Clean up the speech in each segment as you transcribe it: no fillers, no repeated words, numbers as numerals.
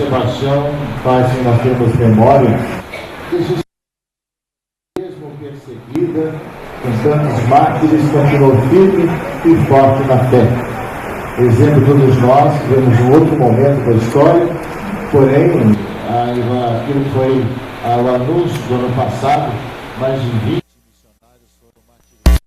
Sebastião faz que nós temos memória de Jesus, mesmo perseguida, com tantos mártires, continuou firme e forte na fé. Exemplo, todos nós tivemos um outro momento da história, porém, aquilo que foi o anúncio do ano passado, mais de 20 missionários foram martirizados.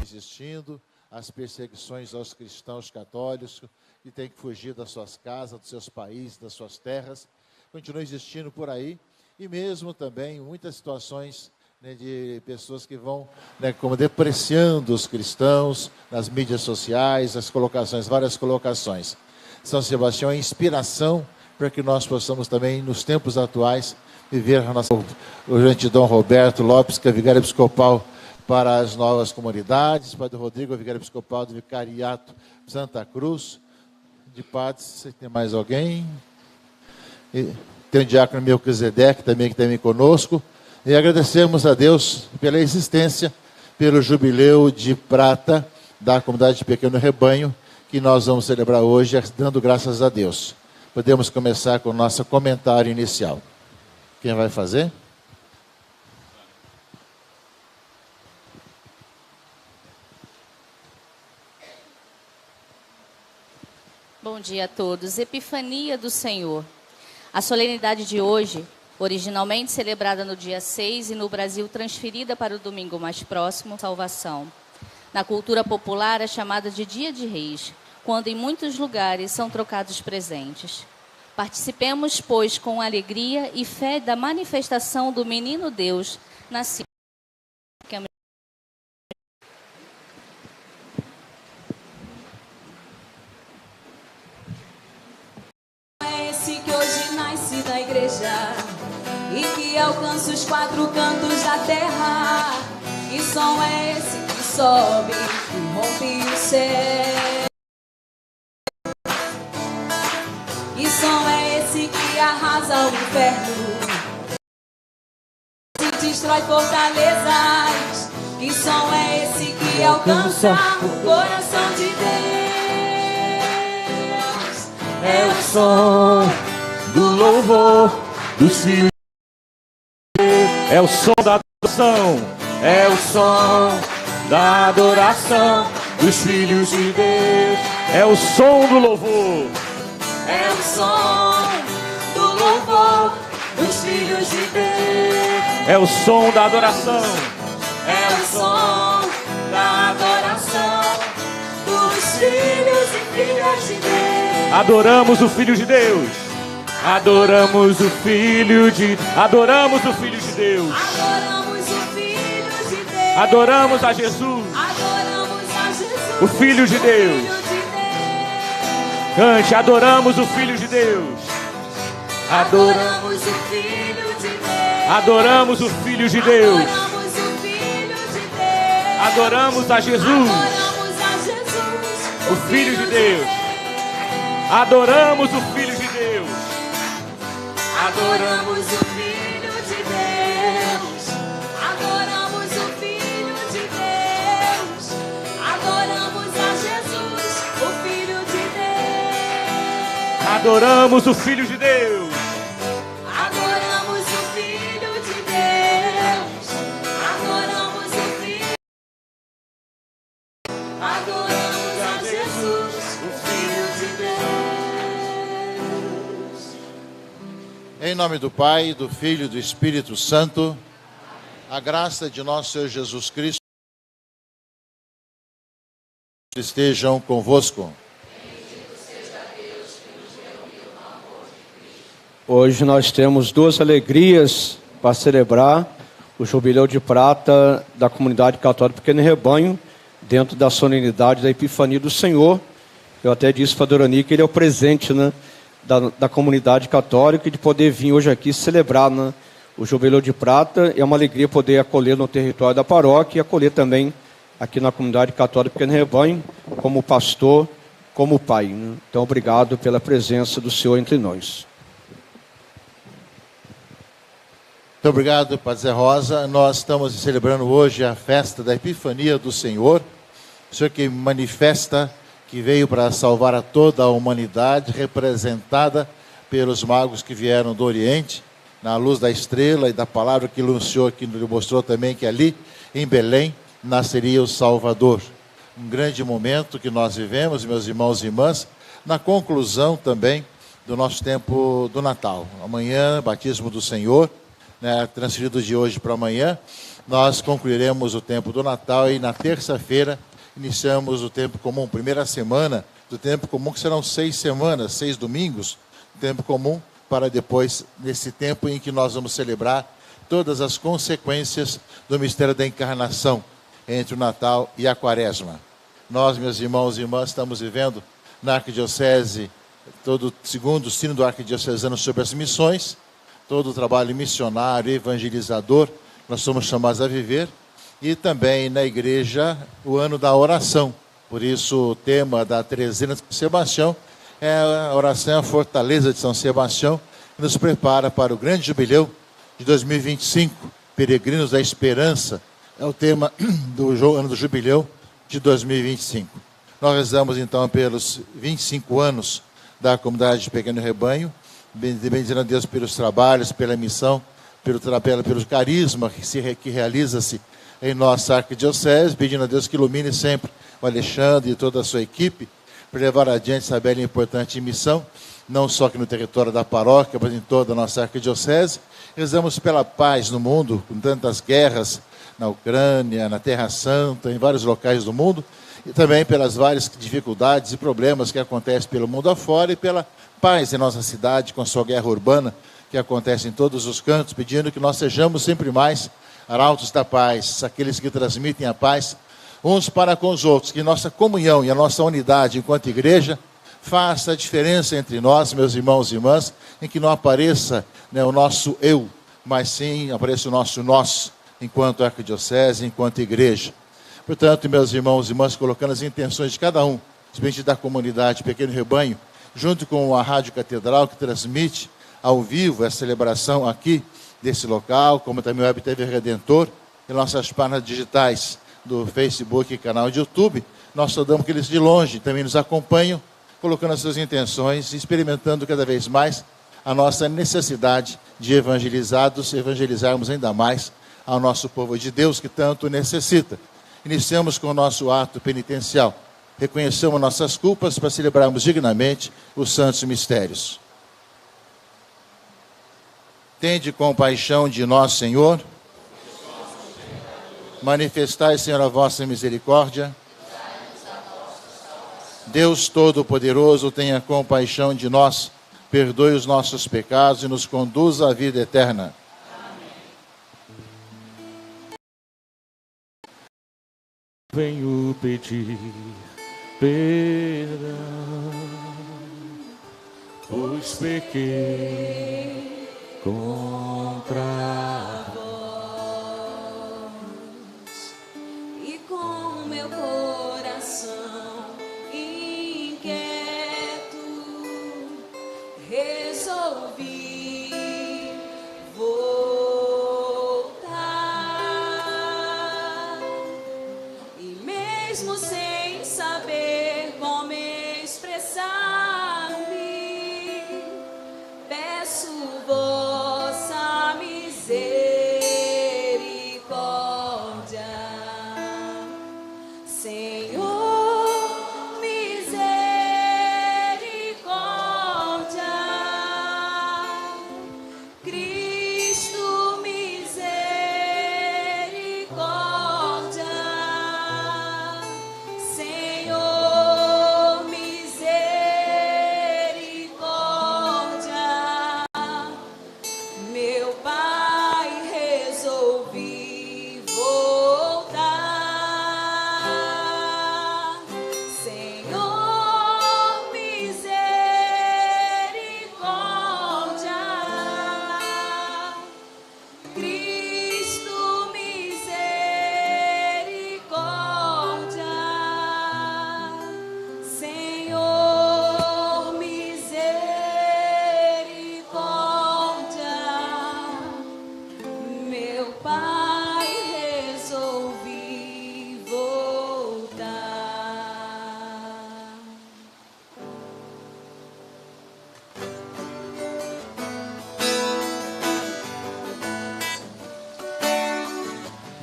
Existindo as perseguições aos cristãos católicos que têm que fugir das suas casas, dos seus países, das suas terras, continua existindo por aí, e mesmo também muitas situações, né, de pessoas que vão, né, como depreciando os cristãos nas mídias sociais, as colocações, várias colocações. São Sebastião é inspiração para que nós possamos também, nos tempos atuais, viver a nossa... O Dom Roberto Lopes, que é vigário episcopal para as novas comunidades, Padre Rodrigo, vigário episcopal do Vicariato Santa Cruz, de padres, tem mais alguém? E tem o diácono Melquisedeque também, que também conosco, e agradecemos a Deus pela existência, pelo jubileu de prata da comunidade de Pequeno Rebanho, que nós vamos celebrar hoje, dando graças a Deus. Podemos começar com o nosso comentário inicial. Quem vai fazer? Bom dia a todos. Epifania do Senhor. A solenidade de hoje, originalmente celebrada no dia 6 e no Brasil transferida para o domingo mais próximo, salvação. Na cultura popular é chamada de Dia de Reis, quando em muitos lugares são trocados presentes. Participemos, pois, com alegria e fé da manifestação do menino Deus nascido. É esse que hoje nasce da igreja e que alcança os quatro cantos da terra. Que som é esse que sobe e rompe o céu? Que som é esse que arrasa o inferno e destrói fortalezas? Que som é esse que alcança o coração de Deus? É o som do louvor dos filhos. É o som da adoração. É o som da adoração dos filhos de Deus. É o som do louvor. É o som do louvor dos filhos de Deus. É o som da adoração. É o som da adoração dos filhos e filhas de Deus. Adoramos o Filho de Deus. Adoramos o Filho de... Adoramos o Filho de Deus. Adoramos o Filho de Deus. Adoramos a Jesus. Adoramos a Jesus, O Filho de Deus. Filho de Deus. Cante, adoramos o Filho de Deus. Adoramos o Filho de Deus. Adoramos o Filho de Deus. Adoramos o Filho de Deus. Adoramos a Jesus, Adoramos a Jesus, o Filho de Deus. Adoramos o Filho de Deus. Adoramos o Filho de Deus. Adoramos o Filho de Deus. Adoramos a Jesus, o Filho de Deus. Adoramos o Filho de Deus. Adoramos o Filho de Deus. Adoramos o Filho. Adoramos a Jesus, o Filho de Deus. Em nome do Pai, do Filho e do Espírito Santo, a graça de nosso Senhor Jesus Cristo estejam convosco. Hoje nós temos duas alegrias para celebrar o jubileu de prata da comunidade católica Pequeno Rebanho, dentro da solenidade da Epifania do Senhor. Eu até disse para a Dorani que ele é o presente, né, da comunidade católica, de poder vir hoje aqui celebrar, né, o jubileu de prata. É uma alegria poder acolher no território da paróquia e acolher também aqui na comunidade católica Pequeno Rebanho, como pastor, como pai, né? Então, obrigado pela presença do Senhor entre nós. Muito obrigado, Padre Zé Rosa. Nós estamos celebrando hoje a festa da Epifania do Senhor. O Senhor que manifesta que veio para salvar a toda a humanidade, representada pelos magos que vieram do Oriente, na luz da estrela e da palavra que anunciou, que nos mostrou também que ali, em Belém, nasceria o Salvador. Um grande momento que nós vivemos, meus irmãos e irmãs, na conclusão também do nosso tempo do Natal. Amanhã, batismo do Senhor, né, transferido de hoje para amanhã, nós concluiremos o tempo do Natal e na terça-feira iniciamos o tempo comum, primeira semana do tempo comum, que serão 6 semanas, 6 domingos, tempo comum, para depois, nesse tempo em que nós vamos celebrar todas as consequências do mistério da encarnação entre o Natal e a Quaresma. Nós, meus irmãos e irmãs, estamos vivendo na Arquidiocese, todo segundo o sino do Arquidiocesano sobre as missões, todo o trabalho missionário, evangelizador, nós somos chamados a viver, e também na igreja o ano da oração. Por isso o tema da trezena de São Sebastião é a oração, a fortaleza de São Sebastião, que nos prepara para o grande jubileu de 2025, Peregrinos da Esperança, é o tema do ano do jubileu de 2025. Nós rezamos então pelos 25 anos da comunidade de Pequeno Rebanho, bendizendo a Deus pelos trabalhos, pela missão, pelo carisma que realiza-se em nossa arquidiocese, pedindo a Deus que ilumine sempre o Alexandre e toda a sua equipe, para levar adiante essa bela e importante missão, não só aqui no território da paróquia, mas em toda a nossa arquidiocese. Rezamos pela paz no mundo, com tantas guerras na Ucrânia, na Terra Santa, em vários locais do mundo, e também pelas várias dificuldades e problemas que acontecem pelo mundo afora e pela paz em nossa cidade, com a sua guerra urbana, que acontece em todos os cantos, pedindo que nós sejamos sempre mais arautos da paz, aqueles que transmitem a paz uns para com os outros, que nossa comunhão e a nossa unidade enquanto igreja faça a diferença entre nós, meus irmãos e irmãs, em que não apareça, né, o nosso eu, mas sim apareça o nosso nós, enquanto arquidiocese, enquanto igreja. Portanto, meus irmãos e irmãs, colocando as intenções de cada um, especialmente da comunidade Pequeno Rebanho, junto com a Rádio Catedral, que transmite ao vivo essa celebração aqui desse local, como também o Web TV Redentor, e nossas páginas digitais do Facebook e canal de YouTube, nós saudamos que eles de longe também nos acompanham, colocando as suas intenções e experimentando cada vez mais a nossa necessidade de evangelizarmos ainda mais ao nosso povo de Deus que tanto necessita. Iniciamos com o nosso ato penitencial. Reconhecemos nossas culpas para celebrarmos dignamente os santos mistérios. Tende compaixão de nós, Senhor. Manifestai, Senhor, a vossa misericórdia. Deus Todo-Poderoso, tenha compaixão de nós, perdoe os nossos pecados e nos conduza à vida eterna. Venho pedir perdão, pois pequei contra vós, e com meu coração inquieto resolvi voltar, e mesmo sem saber como expressar-me, peço vossa misericórdia. Senhor, misericórdia. Cristo, misericórdia. Senhor, misericórdia. Meu Pai, resolvi voltar.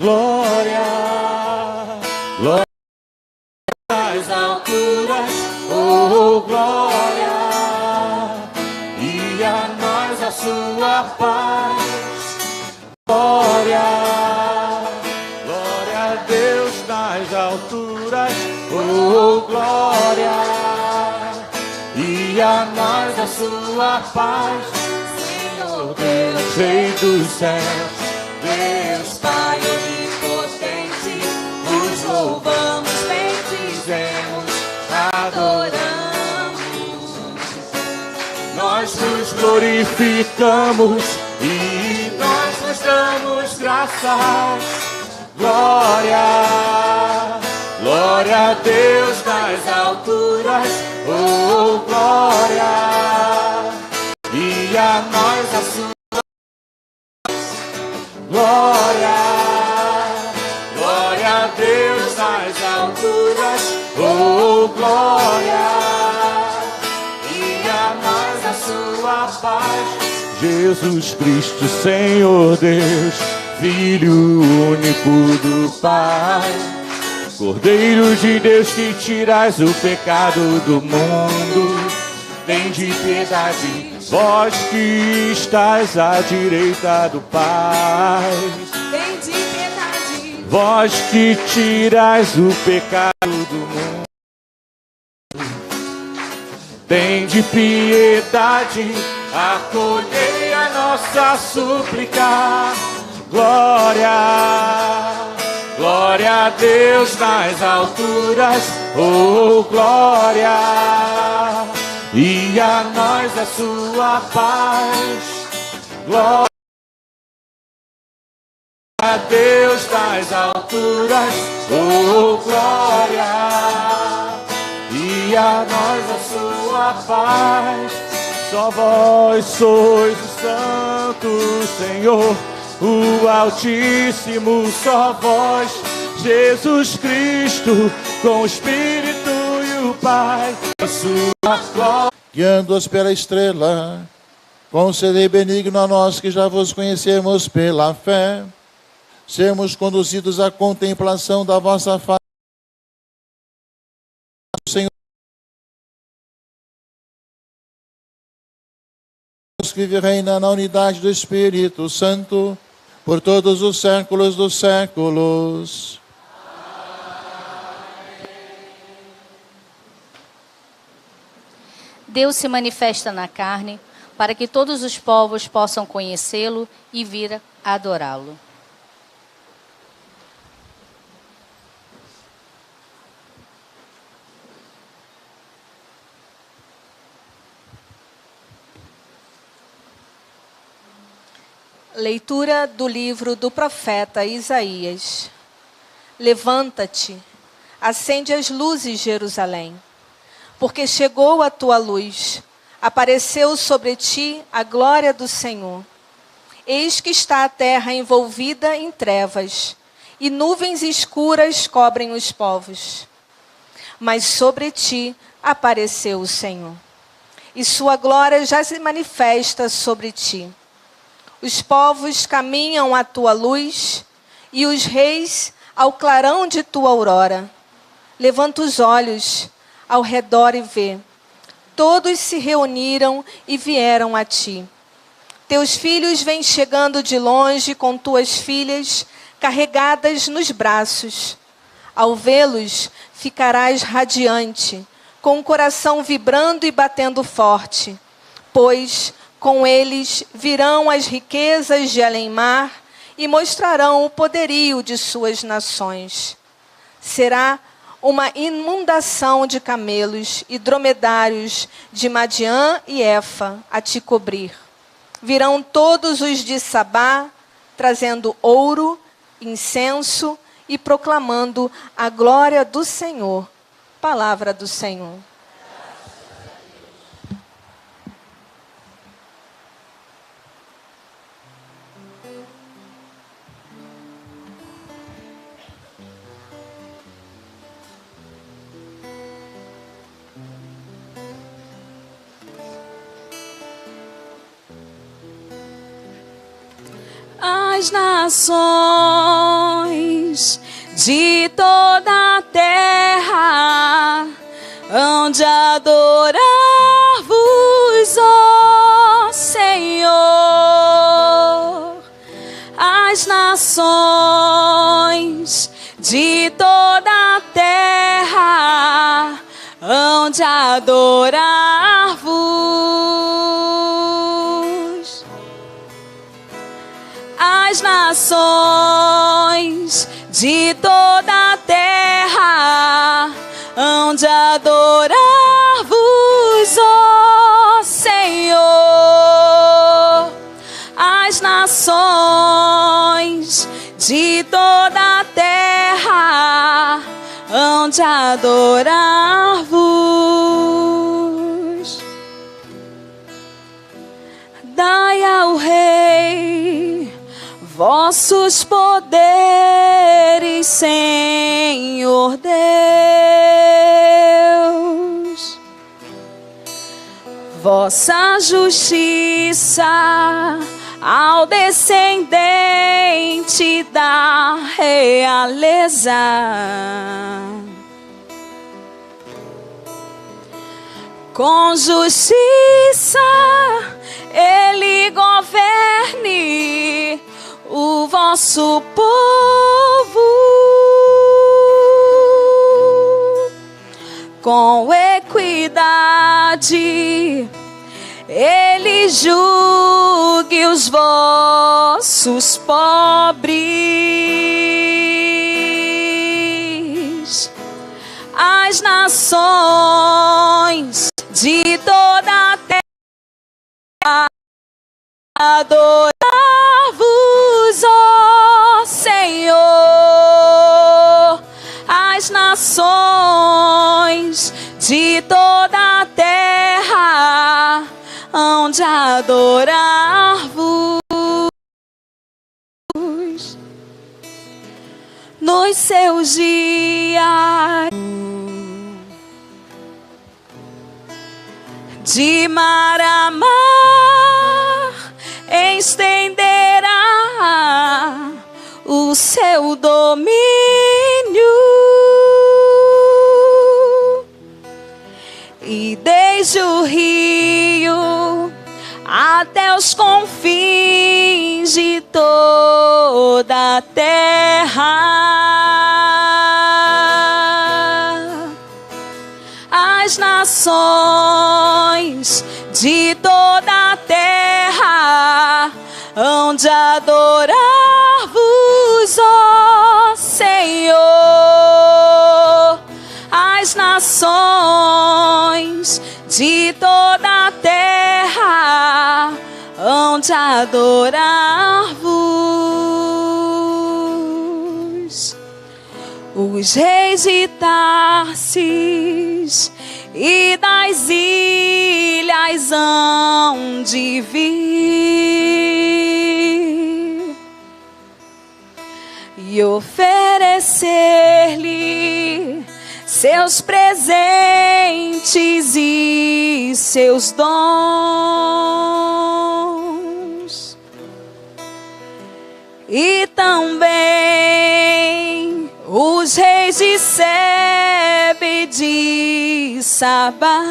glória, glória nas alturas, oh glória, e a nós a sua paz, glória, glória a Deus nas alturas, oh glória, e a nós a sua paz, Senhor Deus, Rei dos céus, Deus Pai onipotente, nos louvamos, bendizemos, adoramos. nós nos glorificamos e nós nos damos graças. Glória, glória a Deus nas alturas, oh glória, e a nós a sua glória, glória a Deus nas alturas, oh glória, e a nós a sua paz. Jesus Cristo, Senhor Deus, Filho único do Pai, Cordeiro de Deus que tirais o pecado do mundo, tende piedade, vós que estáis à direita do Pai. Tende piedade, Vós que tirais o pecado do mundo, tende piedade, acolhei a nossa súplica. Glória, glória a Deus nas alturas, oh glória, e a nós a sua paz. Glória a Deus nas alturas, oh glória, e a nós a sua paz. Só vós sois o Santo Senhor, o Altíssimo, só vós, Jesus Cristo, com o Espírito e o Pai, a sua glória. Guiando-os pela estrela, concedei benigno a nós que já vos conhecemos pela fé, sermos conduzidos à contemplação da vossa face, Senhor, que vive e reina na unidade do Espírito Santo, por todos os séculos dos séculos. Deus se manifesta na carne, para que todos os povos possam conhecê-lo e vir a adorá-lo. Leitura do livro do profeta Isaías. Levanta-te, acende as luzes, Jerusalém, porque chegou a tua luz, apareceu sobre ti a glória do Senhor. Eis que está a terra envolvida em trevas, e nuvens escuras cobrem os povos. Mas sobre ti apareceu o Senhor, e sua glória já se manifesta sobre ti. Os povos caminham à tua luz, e os reis ao clarão de tua aurora. Levanta os olhos ao redor e vê. Todos se reuniram e vieram a ti. Teus filhos vêm chegando de longe com tuas filhas carregadas nos braços. Ao vê-los, ficarás radiante, com o coração vibrando e batendo forte, pois com eles virão as riquezas de além-mar e mostrarão o poderio de suas nações. Será uma inundação de camelos e dromedários de Madiã e Efa a te cobrir. Virão todos os de Sabá, trazendo ouro, incenso e proclamando a glória do Senhor. Palavra do Senhor. as nações de toda a terra hão de adorar-vos, ó Senhor. As nações de toda a terra hão de adorar-vos. As nações de toda a terra hão de adorar-vos, ó Senhor. As nações de toda a terra hão de adorar-vos. Dai ao Rei vossos poderes, Senhor Deus, vossa justiça ao descendente da realeza. Com justiça ele governe o vosso povo. Com equidade ele julgue os vossos pobres. As nações de toda a terra adorar-vos, ó Senhor. As nações de toda a terra hão de adorar-vos. Nos seus dias de mar a mar estenderá o seu domínio, e desde o rio até os confins de toda a terra. As nações de toda a terra hão de adorar-vos, ó Senhor. As nações de toda a terra hão de adorar-vos. Os reis de Tarsis e das ilhas hão de vir e oferecer-lhe seus presentes e seus dons, e também os reis de Sebe e de Sabá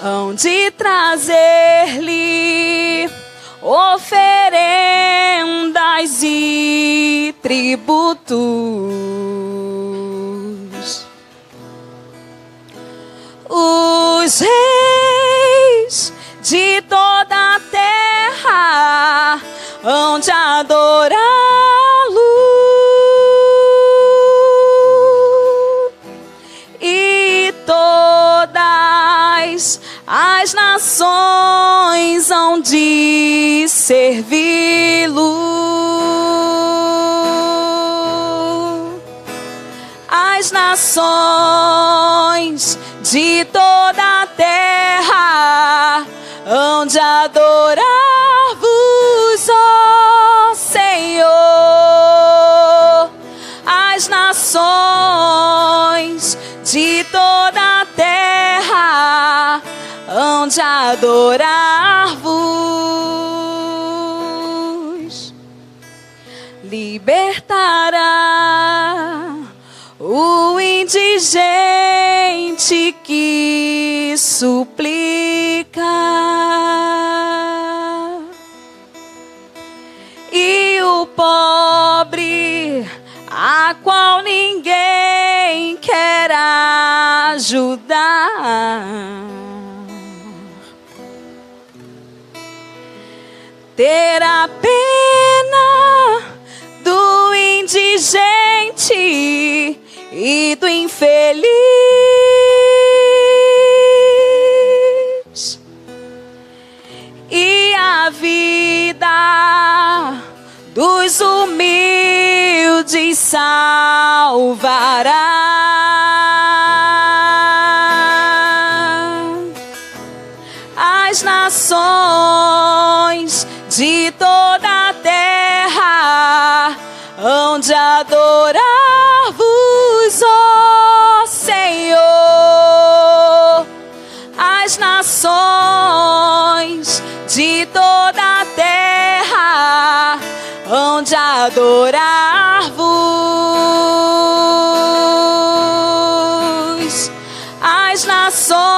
hão de trazer-lhe oferendas e tributos. Os reis de toda a terra hão de adorá-lo, e todas as nações hão de servi-lo. As nações de toda a terra hão de adorar-vos, ó Senhor. As nações de toda a terra hão de adorar-vos, libertará o indigente que suplica, e o pobre a qual ninguém quer ajudar terá pena do indigente e do infeliz, e a vida dos humildes salvará. As nações de toda a terra hão de adorar-vos, ó Senhor. As nações de toda a terra hão de adorar-vos. As nações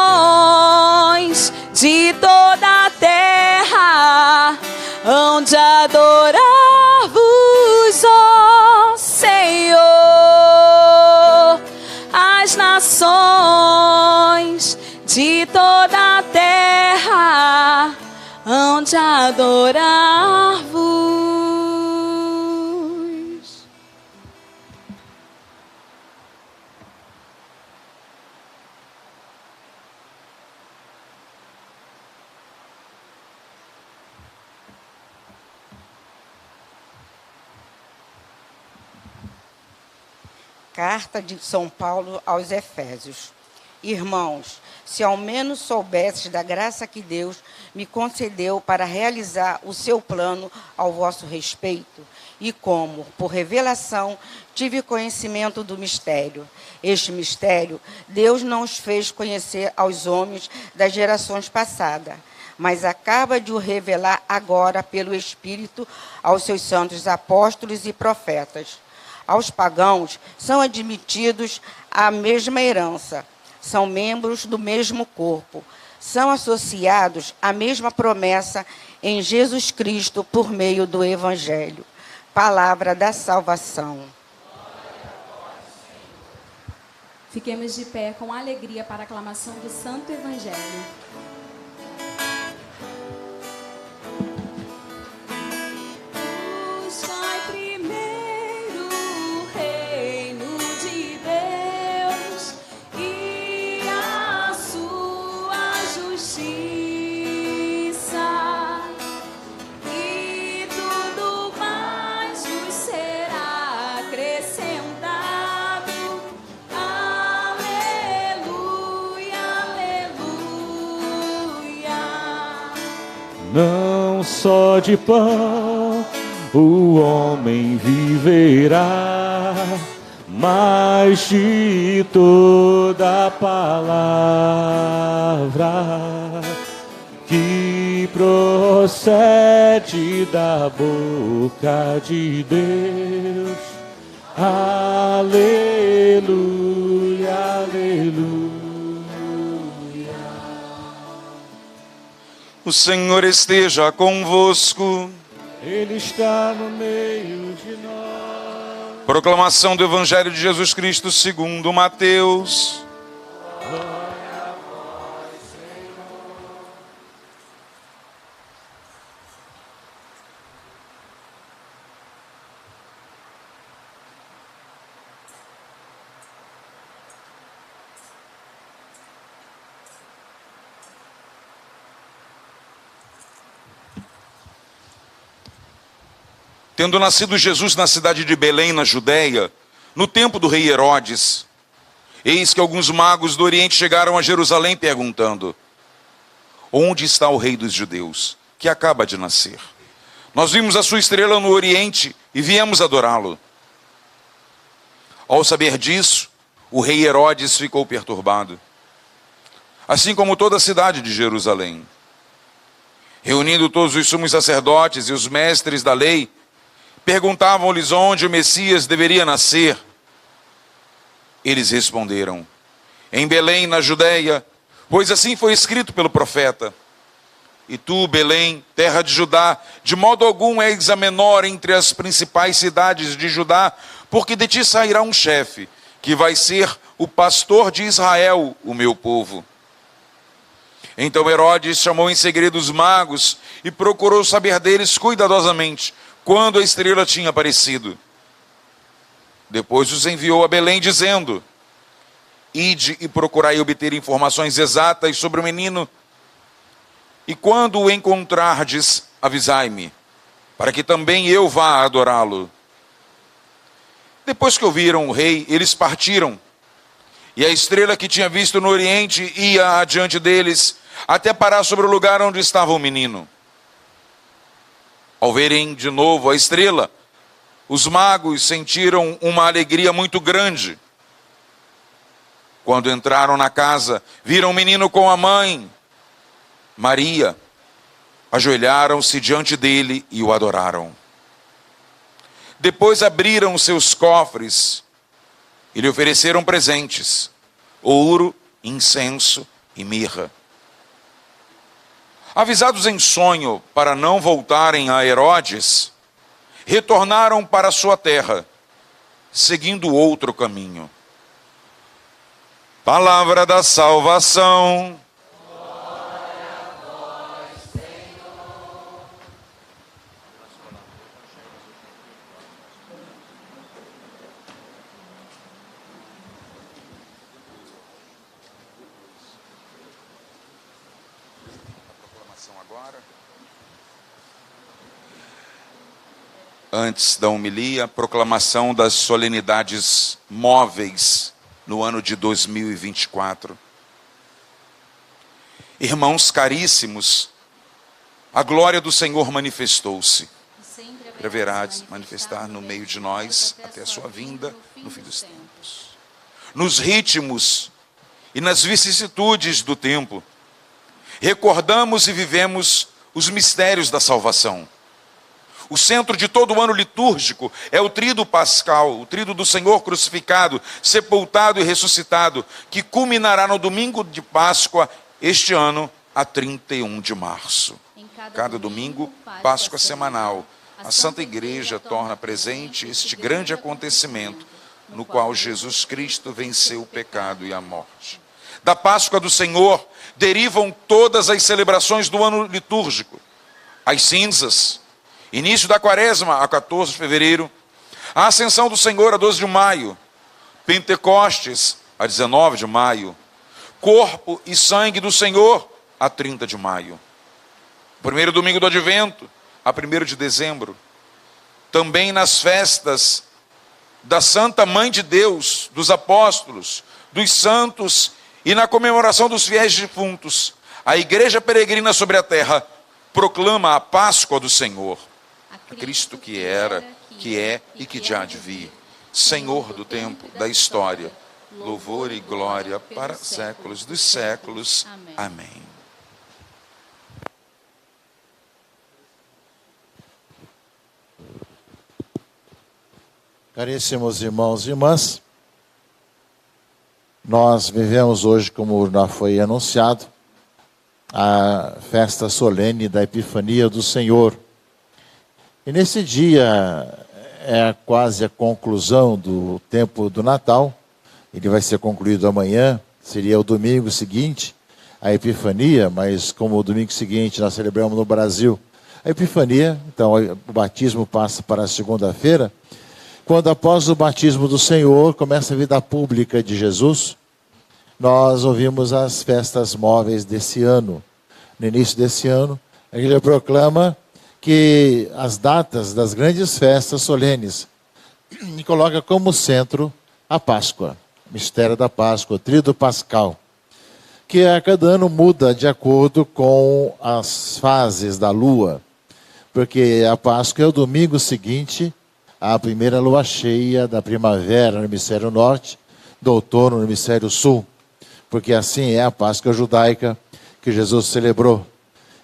de toda a terra hão de adorar-vos, ó Senhor. As nações de toda a terra hão de adorar-vos. Carta de São Paulo aos Efésios. Irmãos, se ao menos soubesses da graça que Deus me concedeu para realizar o seu plano ao vosso respeito, e como, por revelação, tive conhecimento do mistério. Este mistério Deus não os fez conhecer aos homens das gerações passadas, mas acaba de o revelar agora pelo Espírito aos seus santos apóstolos e profetas. Aos pagãos são admitidos à mesma herança, são membros do mesmo corpo, são associados à mesma promessa em Jesus Cristo por meio do Evangelho. Palavra da salvação. Fiquemos de pé com alegria para a aclamação do Santo Evangelho. Buscai primeiro o reino de Deus e a sua justiça, e tudo mais vos será acrescentado. Aleluia, aleluia. Não só de pão o homem viverá, mas de toda palavra que procede da boca de Deus. Aleluia, aleluia. O Senhor esteja convosco. Ele está no meio de nós. Proclamação do Evangelho de Jesus Cristo segundo Mateus. Tendo nascido Jesus na cidade de Belém, na Judéia, no tempo do rei Herodes, eis que alguns magos do Oriente chegaram a Jerusalém perguntando: onde está o rei dos judeus, que acaba de nascer? Nós vimos a sua estrela no Oriente e viemos adorá-lo. Ao saber disso, o rei Herodes ficou perturbado, assim como toda a cidade de Jerusalém. Reunindo todos os sumos sacerdotes e os mestres da lei, Perguntavam-lhes onde o Messias deveria nascer. Eles responderam: em Belém, na Judéia, pois assim foi escrito pelo profeta. E tu, Belém, terra de Judá, de modo algum és a menor entre as principais cidades de Judá, porque de ti sairá um chefe, que vai ser o pastor de Israel, o meu povo. Então Herodes chamou em segredo os magos e procurou saber deles cuidadosamente quando a estrela tinha aparecido. Depois os enviou a Belém, dizendo: ide e procurai obter informações exatas sobre o menino, e quando o encontrardes, avisai-me, para que também eu vá adorá-lo. Depois que ouviram o rei, eles partiram, e a estrela que tinha visto no oriente ia adiante deles, até parar sobre o lugar onde estava o menino. Ao verem de novo a estrela, os magos sentiram uma alegria muito grande. Quando entraram na casa, viram o menino com a mãe, Maria, ajoelharam-se diante dele e o adoraram. Depois abriram seus cofres e lhe ofereceram presentes: ouro, incenso e mirra. Avisados em sonho para não voltarem a Herodes, retornaram para sua terra, seguindo outro caminho. Palavra da salvação. Antes da homilia, proclamação das solenidades móveis no ano de 2024. Irmãos caríssimos, a glória do Senhor manifestou-se. Haverá de manifestar no meio de nós até a sua vinda no fim dos tempos. Nos ritmos e nas vicissitudes do tempo, recordamos e vivemos os mistérios da salvação. O centro de todo o ano litúrgico é o tríduo pascal, o tríduo do Senhor crucificado, sepultado e ressuscitado, que culminará no domingo de Páscoa, este ano, a 31 de março. Cada domingo, Páscoa semanal, a Santa Igreja torna presente este grande acontecimento, no qual Jesus Cristo venceu o pecado e a morte. Da Páscoa do Senhor derivam todas as celebrações do ano litúrgico: as cinzas, início da Quaresma, a 14 de fevereiro, a Ascensão do Senhor, a 12 de maio, Pentecostes, a 19 de maio, Corpo e Sangue do Senhor, a 30 de maio, primeiro domingo do Advento, a 1º de dezembro, também nas festas da Santa Mãe de Deus, dos apóstolos, dos santos e na comemoração dos fiéis defuntos, a Igreja peregrina sobre a terra proclama a Páscoa do Senhor. A Cristo que era, que é e que há de vir, Senhor do tempo, da história, louvor e glória para séculos dos séculos. Amém. Caríssimos irmãos e irmãs, nós vivemos hoje, como já foi anunciado, a festa solene da Epifania do Senhor. E nesse dia é quase a conclusão do tempo do Natal. Ele vai ser concluído amanhã, seria o domingo seguinte, a Epifania, mas como o domingo seguinte nós celebramos no Brasil a Epifania, então o batismo passa para a segunda-feira, quando após o batismo do Senhor começa a vida pública de Jesus. Nós ouvimos as festas móveis desse ano. No início desse ano, a Igreja proclama que as datas das grandes festas solenes e coloca como centro a Páscoa, o mistério da Páscoa, o tríduo pascal, que a cada ano muda de acordo com as fases da lua, porque a Páscoa é o domingo seguinte à primeira lua cheia da primavera no hemisfério norte, do outono no hemisfério sul, porque assim é a Páscoa judaica que Jesus celebrou.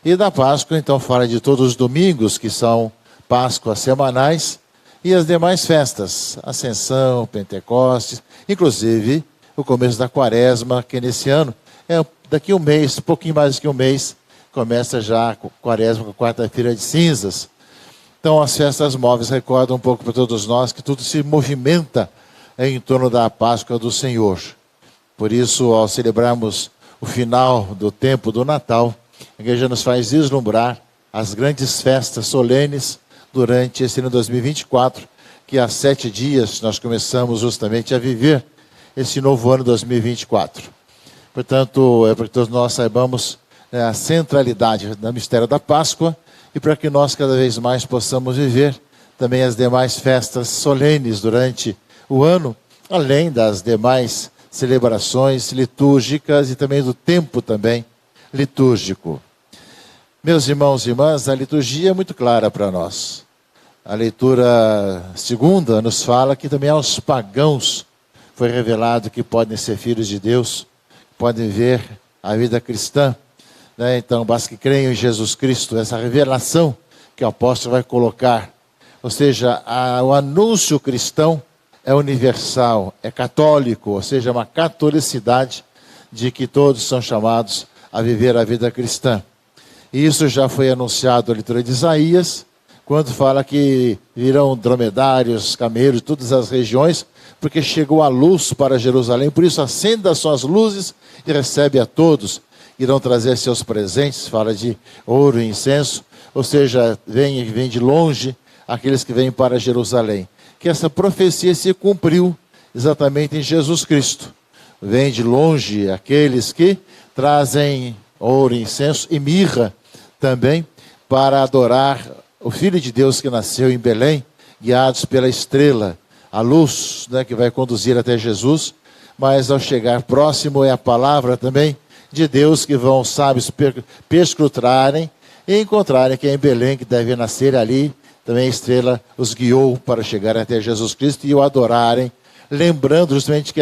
E da Páscoa, então, fora de todos os domingos, que são Páscoas semanais, E as demais festas, Ascensão, Pentecostes, inclusive o começo da Quaresma, que nesse ano, daqui um mês, um pouquinho mais do que um mês, começa já a Quaresma com a quarta-feira de cinzas. Então as festas móveis recordam um pouco para todos nós que tudo se movimenta em torno da Páscoa do Senhor. Por isso, ao celebrarmos o final do tempo do Natal, a igreja nos faz vislumbrar as grandes festas solenes durante esse ano 2024, que há 7 dias nós começamos justamente a viver esse novo ano 2024. Portanto, é para que todos nós saibamos a centralidade do mistério da Páscoa e para que nós cada vez mais possamos viver também as demais festas solenes durante o ano, além das demais celebrações litúrgicas e também do tempo também litúrgico. Meus irmãos e irmãs, a liturgia é muito clara para nós. A leitura segunda nos fala que também aos pagãos foi revelado que podem ser filhos de Deus, podem ver a vida cristã. Então, basta que creiam em Jesus Cristo, essa revelação que o apóstolo vai colocar. Ou seja, o anúncio cristão é universal, é católico, ou seja, uma catolicidade de que todos são chamados a viver a vida cristã. E isso já foi anunciado na leitura de Isaías, quando fala que virão dromedários, camelos, todas as regiões, porque chegou a luz para Jerusalém. Por isso, acenda as suas luzes e recebe a todos. Irão trazer seus presentes, fala de ouro e incenso, ou seja, vem de longe aqueles que vêm para Jerusalém. Que essa profecia se cumpriu exatamente em Jesus Cristo. Vem de longe aqueles que trazem ouro, incenso e mirra também para adorar o Filho de Deus que nasceu em Belém, guiados pela estrela, a luz, que vai conduzir até Jesus, mas ao chegar próximo é a palavra também de Deus que vão os sábios perscrutarem e encontrarem que é em Belém que deve nascer ali. Também a estrela os guiou para chegar até Jesus Cristo e o adorarem, lembrando justamente que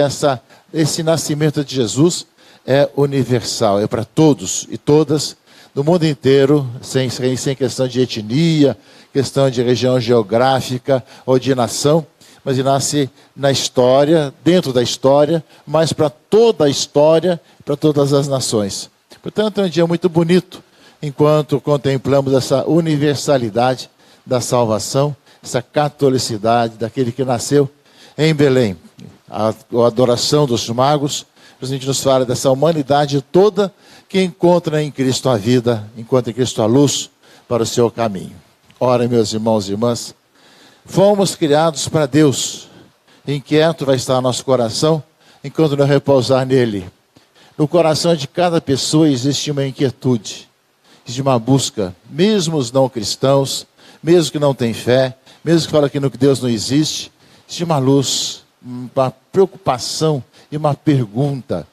esse nascimento de Jesus é universal, é para todos e todas do mundo inteiro, sem questão de etnia, questão de região geográfica ou de nação, mas ele nasce na história, dentro da história, mas para toda a história, para todas as nações. Portanto, é um dia muito bonito, enquanto contemplamos essa universalidade da salvação, essa catolicidade daquele que nasceu em Belém. A adoração dos magos, a gente nos fala dessa humanidade toda que encontra em Cristo a vida, encontra em Cristo a luz para o seu caminho. Ora, meus irmãos e irmãs, fomos criados para Deus. Inquieto vai estar nosso coração enquanto não repousar nele. No coração de cada pessoa existe uma inquietude, existe uma busca, mesmo os não cristãos, mesmo que não tem fé, mesmo que fala que Deus não existe, existe uma luz, uma preocupação e uma pergunta.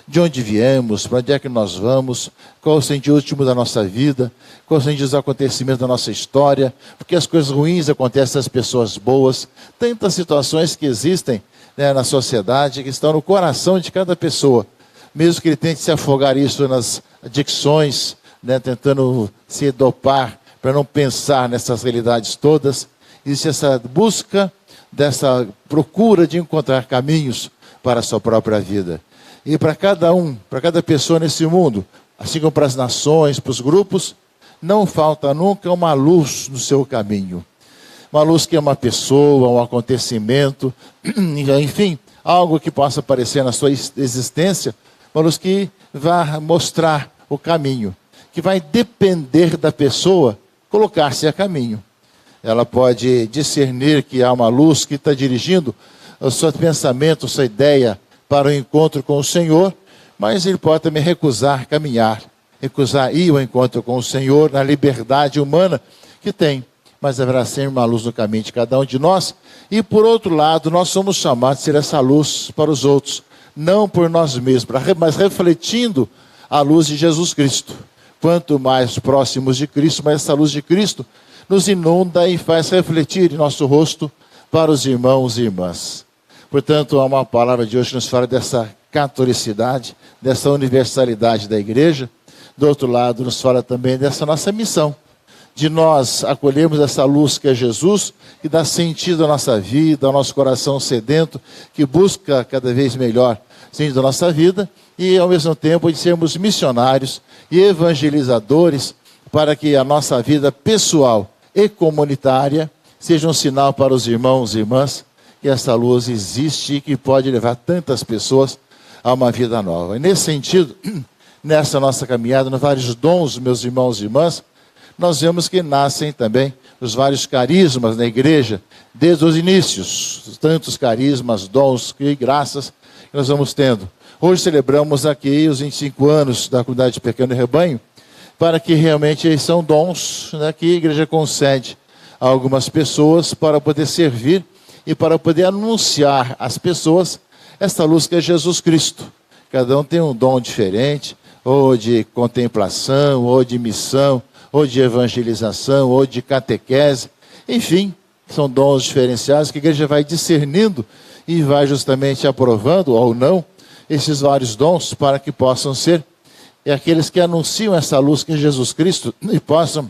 De onde viemos, para onde é que nós vamos, qual o sentido último da nossa vida, qual o sentido dos acontecimentos da nossa história, porque as coisas ruins acontecem às pessoas boas, tantas situações que existem na sociedade, que estão no coração de cada pessoa, mesmo que ele tente se afogar isso nas adicções, tentando se dopar para não pensar nessas realidades todas, existe essa busca, dessa procura de encontrar caminhos para a sua própria vida. E para cada pessoa nesse mundo, assim como para as nações, para os grupos, não falta nunca uma luz no seu caminho. Uma luz que é uma pessoa, um acontecimento, enfim, algo que possa aparecer na sua existência, uma luz que vai mostrar o caminho, que vai depender da pessoa colocar-se a caminho. Ela pode discernir que há uma luz que está dirigindo o seu pensamento, a sua ideia, para o encontro com o Senhor, mas ele pode também recusar caminhar, recusar ir ao encontro com o Senhor na liberdade humana que tem, mas haverá sempre uma luz no caminho de cada um de nós, e por outro lado, nós somos chamados a ser essa luz para os outros, não por nós mesmos, mas refletindo a luz de Jesus Cristo. Quanto mais próximos de Cristo, mais essa luz de Cristo nos inunda e faz refletir em nosso rosto para os irmãos e irmãs. Portanto, há uma palavra de hoje que nos fala dessa catolicidade, dessa universalidade da igreja. Do outro lado, nos fala também dessa nossa missão, de nós acolhermos essa luz que é Jesus, que dá sentido à nossa vida, ao nosso coração sedento, que busca cada vez melhor sentido da nossa vida, e ao mesmo tempo de sermos missionários e evangelizadores para que a nossa vida pessoal e comunitária seja um sinal para os irmãos e irmãs que essa luz existe e que pode levar tantas pessoas a uma vida nova. E nesse sentido, nessa nossa caminhada, nos vários dons, meus irmãos e irmãs, nós vemos que nascem também os vários carismas na igreja, desde os inícios, tantos carismas, dons e graças que nós vamos tendo. Hoje celebramos aqui os 25 anos da comunidade de Pequeno Rebanho, para que realmente são dons, né, que a igreja concede a algumas pessoas para poder servir e para poder anunciar às pessoas esta luz que é Jesus Cristo. Cada um tem um dom diferente, ou de contemplação, ou de missão, ou de evangelização, ou de catequese. Enfim, são dons diferenciados que a igreja vai discernindo e vai justamente aprovando ou não esses vários dons para que possam ser aqueles que anunciam essa luz que é Jesus Cristo e possam,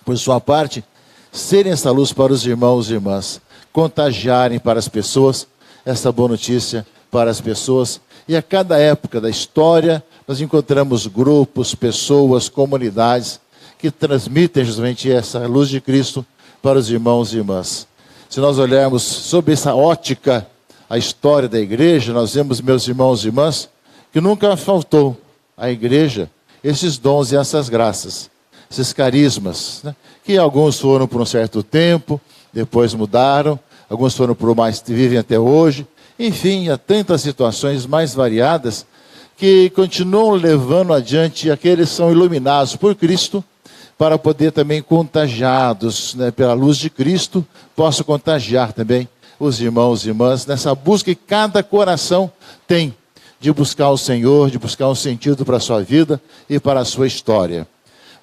por sua parte, serem essa luz para os irmãos e irmãs, contagiarem para as pessoas essa boa notícia para as pessoas. E a cada época da história, nós encontramos grupos, pessoas, comunidades que transmitem justamente essa luz de Cristo para os irmãos e irmãs. Se nós olharmos sob essa ótica a história da igreja, nós vemos, meus irmãos e irmãs, que nunca faltou à igreja esses dons e essas graças, esses carismas, né? Que alguns foram por um certo tempo, depois mudaram, alguns foram por mais, vivem até hoje. Enfim, há tantas situações mais variadas que continuam levando adiante aqueles que são iluminados por Cristo, para poder também contagiados, né, pela luz de Cristo, possam contagiar também os irmãos e irmãs nessa busca que cada coração tem de buscar o Senhor, de buscar um sentido para a sua vida e para a sua história.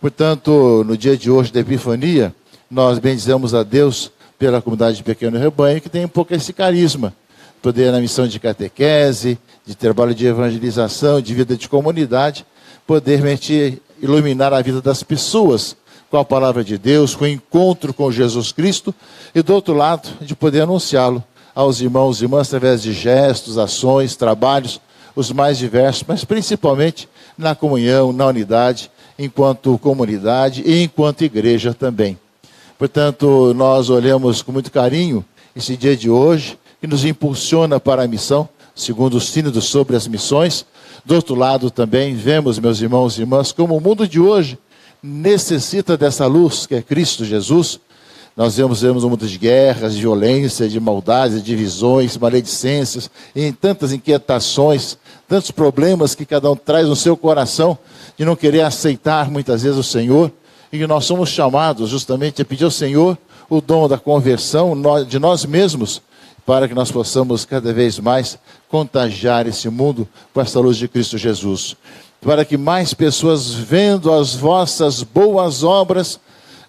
Portanto, no dia de hoje da Epifania, nós bendizemos a Deus pela comunidade de Pequeno Rebanho, que tem um pouco esse carisma, poder na missão de catequese, de trabalho de evangelização, de vida de comunidade, poder realmente iluminar a vida das pessoas com a palavra de Deus, com o encontro com Jesus Cristo, e do outro lado, de poder anunciá-lo aos irmãos e irmãs através de gestos, ações, trabalhos, os mais diversos, mas principalmente na comunhão, na unidade, enquanto comunidade e enquanto igreja também. Portanto, nós olhamos com muito carinho esse dia de hoje, que nos impulsiona para a missão, segundo o sínodo sobre as missões. Do outro lado também vemos, meus irmãos e irmãs, como o mundo de hoje necessita dessa luz, que é Cristo Jesus. Nós vemos um mundo de guerras, de violência, de maldades, de divisões, maledicências, e tantas inquietações, tantos problemas que cada um traz no seu coração, de não querer aceitar muitas vezes o Senhor, e que nós somos chamados justamente a pedir ao Senhor o dom da conversão de nós mesmos, para que nós possamos cada vez mais contagiar esse mundo com essa luz de Cristo Jesus. Para que mais pessoas, vendo as vossas boas obras,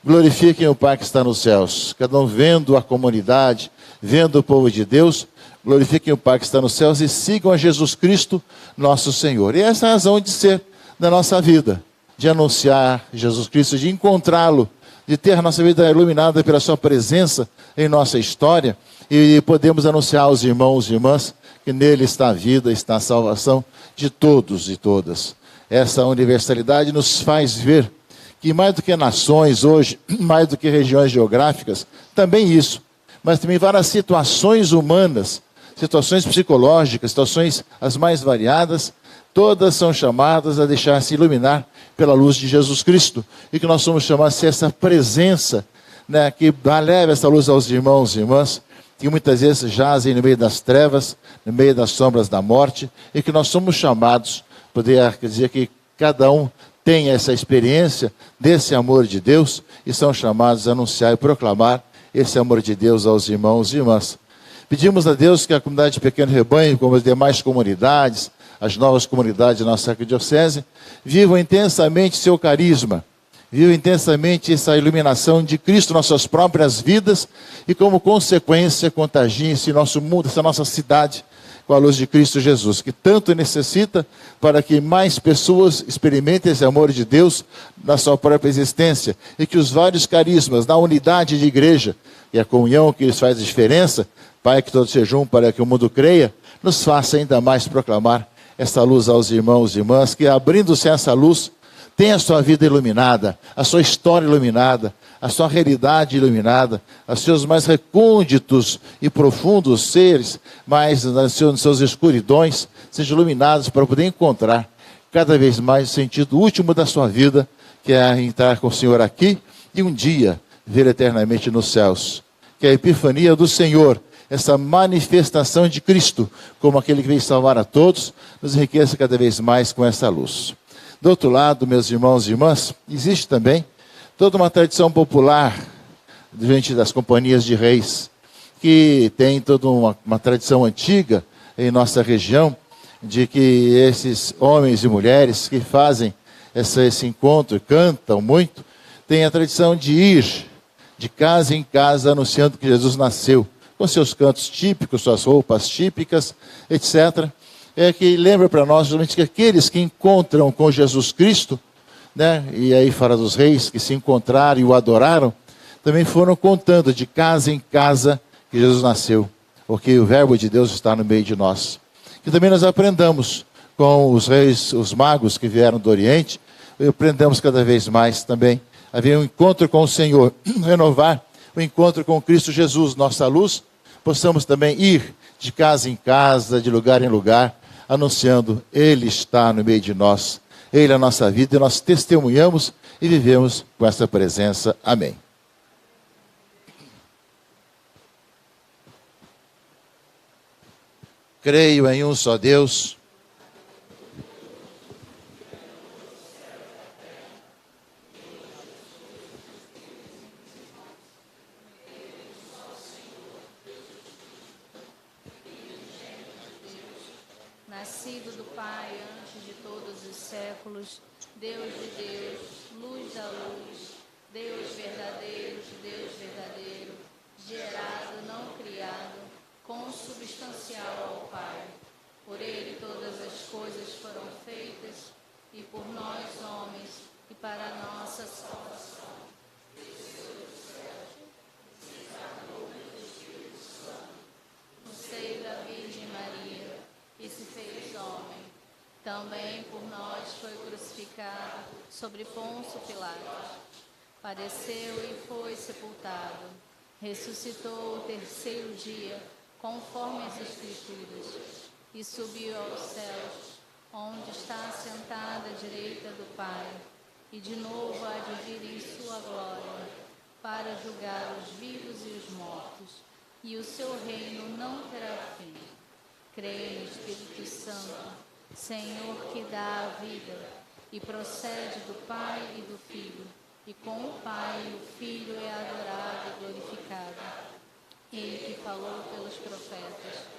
glorifiquem o Pai que está nos céus. Cada um vendo a comunidade, vendo o povo de Deus, glorifiquem o Pai que está nos céus e sigam a Jesus Cristo, nosso Senhor. E essa é a razão de ser da nossa vida, de anunciar Jesus Cristo, de encontrá-lo, de ter a nossa vida iluminada pela sua presença em nossa história, e podemos anunciar aos irmãos e irmãs que nele está a vida, está a salvação de todos e todas. Essa universalidade nos faz ver que mais do que nações hoje, mais do que regiões geográficas, também isso, mas também várias situações humanas, situações psicológicas, situações as mais variadas, todas são chamadas a deixar-se iluminar pela luz de Jesus Cristo, e que nós somos chamados a ser essa presença, né, que leva essa luz aos irmãos e irmãs, que muitas vezes jazem no meio das trevas, no meio das sombras da morte, e que nós somos chamados, poder dizer que cada um tem essa experiência desse amor de Deus, e são chamados a anunciar e proclamar esse amor de Deus aos irmãos e irmãs. Pedimos a Deus que a comunidade de Pequeno Rebanho, como as demais comunidades, as novas comunidades da nossa arquidiocese, vivam intensamente seu carisma, vivam intensamente essa iluminação de Cristo em nossas próprias vidas, e como consequência contagiem esse nosso mundo, essa nossa cidade, com a luz de Cristo Jesus, que tanto necessita para que mais pessoas experimentem esse amor de Deus na sua própria existência, e que os vários carismas, na unidade de igreja, e a comunhão que faz a diferença, Pai, que todos sejam um para que o mundo creia, nos faça ainda mais proclamar essa luz aos irmãos e irmãs, que abrindo-se essa luz, tenha a sua vida iluminada, a sua história iluminada, a sua realidade iluminada, os seus mais recônditos e profundos seres, mais nos seus escuridões, sejam iluminados para poder encontrar cada vez mais o sentido último da sua vida, que é entrar com o Senhor aqui e um dia ver eternamente nos céus. Que a epifania do Senhor, essa manifestação de Cristo, como aquele que veio salvar a todos, nos enriqueça cada vez mais com essa luz. Do outro lado, meus irmãos e irmãs, existe também toda uma tradição popular diante das companhias de reis, que tem toda uma tradição antiga em nossa região, de que esses homens e mulheres que fazem esse encontro, cantam muito, têm a tradição de ir de casa em casa anunciando que Jesus nasceu, com seus cantos típicos, suas roupas típicas, etc., que lembra para nós justamente que aqueles que encontram com Jesus Cristo, né, e aí fala dos reis que se encontraram e o adoraram, também foram contando de casa em casa que Jesus nasceu, porque o verbo de Deus está no meio de nós. Que também nós aprendamos com os reis, os magos que vieram do Oriente, e aprendamos cada vez mais também a ver um encontro com o Senhor, renovar o encontro com Cristo Jesus, nossa luz, possamos também ir de casa em casa, de lugar em lugar, anunciando, Ele está no meio de nós, Ele é a nossa vida, e nós testemunhamos e vivemos com essa presença. Amém. Creio em um só Deus, nascido do Pai antes de todos os séculos, Deus de Deus, luz da luz, Deus verdadeiro de Deus verdadeiro, gerado, não criado, consubstancial ao Pai. Por Ele todas as coisas foram feitas, e por nós homens, e para a nossa salvação. No seio da Virgem Maria, e se fez homem, também por nós foi crucificado sobre Pôncio Pilatos. Padeceu e foi sepultado. Ressuscitou o terceiro dia, conforme as Escrituras, e subiu aos céus, onde está assentada à direita do Pai, e de novo há de vir em sua glória, para julgar os vivos e os mortos, e o seu reino não terá fim. Creio no Espírito Santo, Senhor que dá a vida, e procede do Pai e do Filho, e com o Pai e o Filho é adorado e glorificado. Ele que falou pelos profetas.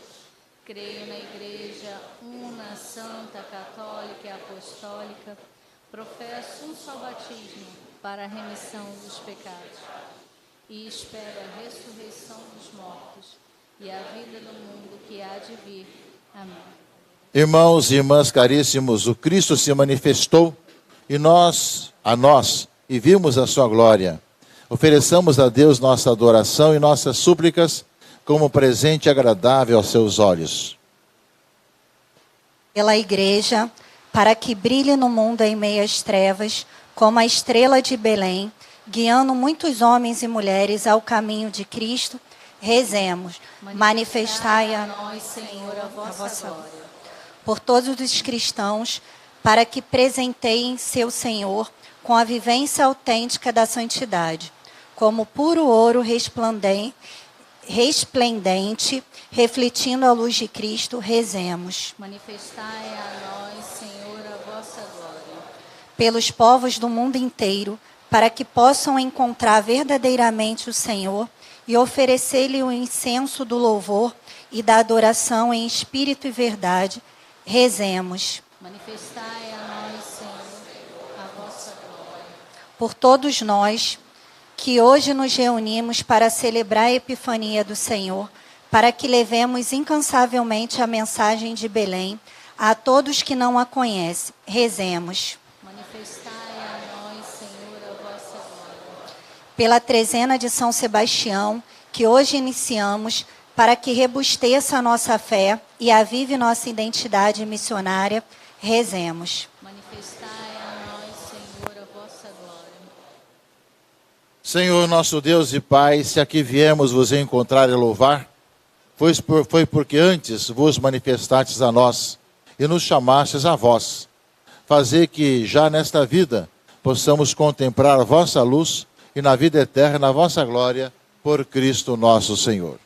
Creio na Igreja una, santa, católica e apostólica. Professo um só batismo para a remissão dos pecados. E espero a ressurreição dos mortos e a vida do mundo que há de vir. Amém. Irmãos e irmãs caríssimos, o Cristo se manifestou a nós, e vimos a sua glória. Ofereçamos a Deus nossa adoração e nossas súplicas como presente agradável aos seus olhos. Pela Igreja, para que brilhe no mundo em meio às trevas, como a estrela de Belém, guiando muitos homens e mulheres ao caminho de Cristo, rezemos. Manifestai a nós, Senhor, a vossa glória. Por todos os cristãos, para que presenteiem seu Senhor com a vivência autêntica da santidade, como puro ouro resplendente, refletindo a luz de Cristo, rezemos. Manifestai a nós, Senhor, a vossa glória. Pelos povos do mundo inteiro, para que possam encontrar verdadeiramente o Senhor e oferecer-lhe o incenso do louvor e da adoração em espírito e verdade, rezemos. Manifestai a nós, Senhor, a vossa glória. Por todos nós que hoje nos reunimos para celebrar a Epifania do Senhor, para que levemos incansavelmente a mensagem de Belém a todos que não a conhecem. Rezemos. Manifestai a nós, Senhor, a vossa glória. Pela trezena de São Sebastião, que hoje iniciamos, para que robusteça a nossa fé e avive nossa identidade missionária, rezemos. Manifestai a nós, Senhor, a vossa glória. Senhor nosso Deus e Pai, se aqui viemos vos encontrar e louvar, foi porque antes vos manifestastes a nós e nos chamastes a vós. Fazer que já nesta vida possamos contemplar a vossa luz e na vida eterna a vossa glória, por Cristo nosso Senhor.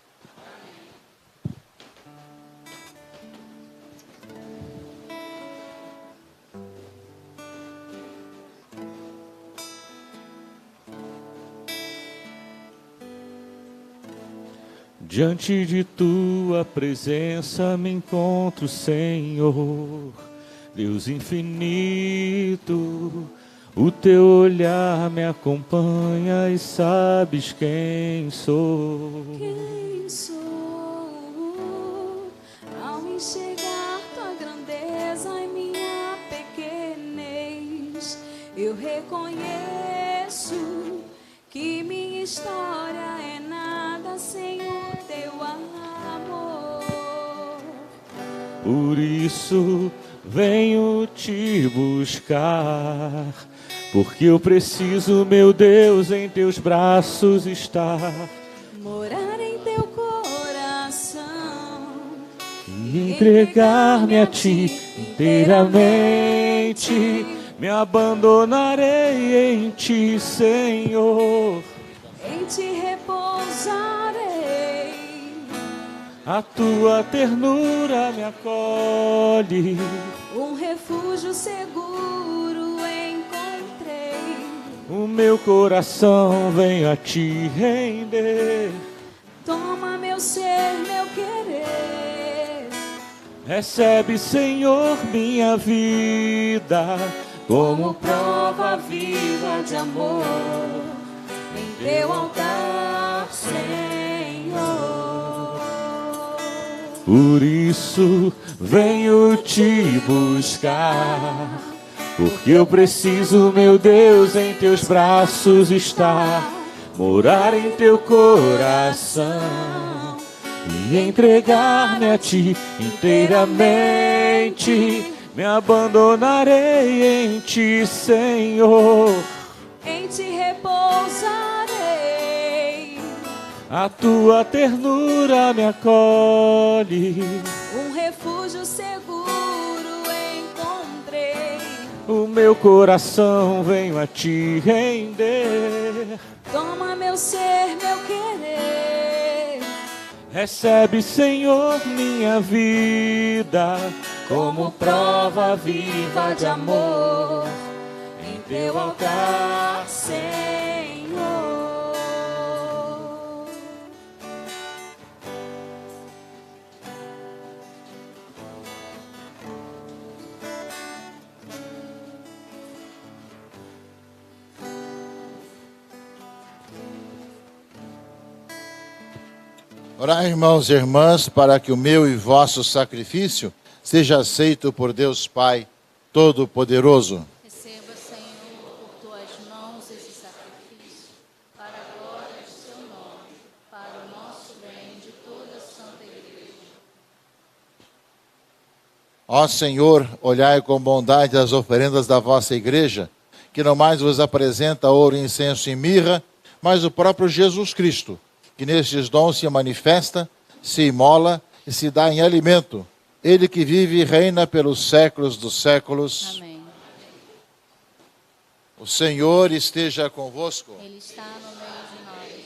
Diante de tua presença me encontro, Senhor, Deus infinito. O teu olhar me acompanha e sabes quem sou. Quem sou? Ao enxergar tua grandeza em minha pequenez, eu reconheço que minha história é nada sem o teu amor. Por isso venho te buscar, porque eu preciso, meu Deus, em teus braços estar. Morar em teu coração E entregar-me a ti inteiramente. Me abandonarei em ti, Senhor. em ti repousarei. A tua ternura me acolhe. Um refúgio seguro encontrei. O meu coração vem a te render. Toma meu ser, meu querer. Recebe, Senhor, minha vida como Prova viva de amor em teu altar, Senhor. Por isso venho te buscar, porque eu preciso, meu Deus, em teus braços estar, morar em teu coração e entregar-me a ti inteiramente. Me abandonarei em ti, Senhor. Em ti repousarei. A tua ternura me acolhe. Um refúgio seguro encontrei. O meu coração venho a te render. Toma meu ser, meu querer. Recebe, Senhor, minha vida como prova viva de amor em teu altar, Senhor. Orai, irmãos e irmãs, para que o meu e vosso sacrifício seja aceito por Deus Pai Todo-Poderoso. Receba, Senhor, por tuas mãos esse sacrifício, para a glória de seu nome, para o nosso bem de toda a Santa Igreja. Ó Senhor, olhai com bondade as oferendas da vossa Igreja, que não mais vos apresenta ouro, incenso e mirra, mas o próprio Jesus Cristo, que nestes dons se manifesta, se imola e se dá em alimento. Ele que vive e reina pelos séculos dos séculos. Amém. O Senhor esteja convosco. Ele está no meio de nós.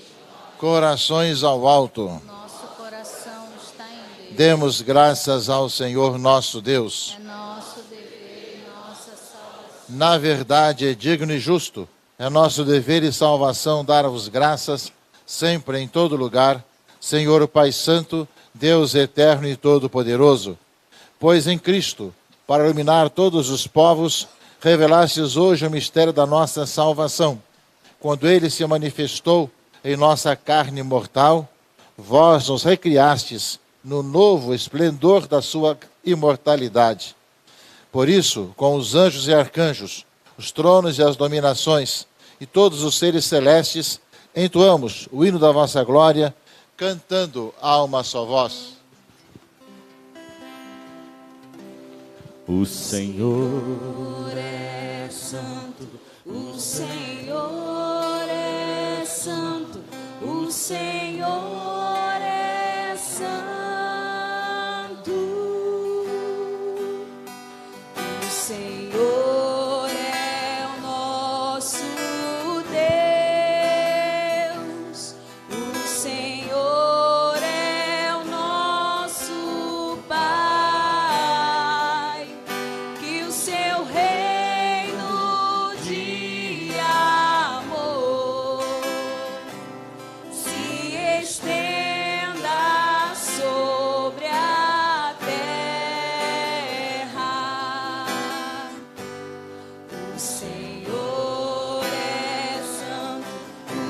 Corações ao alto. Nosso coração está em Deus. Demos graças ao Senhor nosso Deus. É nosso dever e nossa salvação. Na verdade, é digno e justo. É nosso dever e salvação dar-vos graças, sempre em todo lugar, Senhor Pai Santo, Deus eterno e todo-poderoso. Pois em Cristo, para iluminar todos os povos, revelastes hoje o mistério da nossa salvação. Quando Ele se manifestou em nossa carne mortal, vós nos recriastes no novo esplendor da sua imortalidade. Por isso, com os anjos e arcanjos, os tronos e as dominações, e todos os seres celestes, entoamos o hino da vossa glória, cantando a uma só voz. O Senhor é santo, O Senhor é santo, o Senhor é santo. O Senhor é o nosso Deus. O Senhor é o nosso Pai. Que o seu reino de amor se estenda sobre a terra. O Senhor é santo,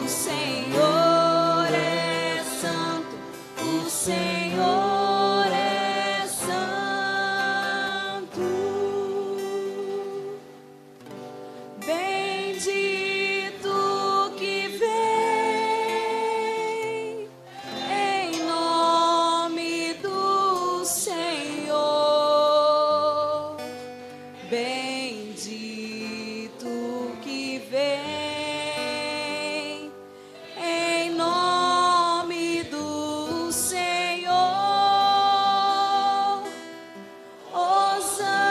o Senhor é santo, o Senhor é santo. Bendito que vem em nome do Senhor. Bendito que vem em nome do Senhor. Hosana,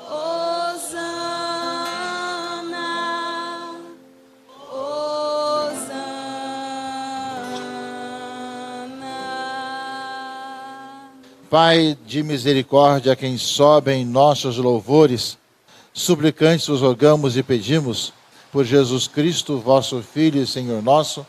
Hosana, Hosana. Pai de misericórdia, a quem sobem nossos louvores, suplicantes vos rogamos e pedimos, por Jesus Cristo, vosso Filho e Senhor nosso,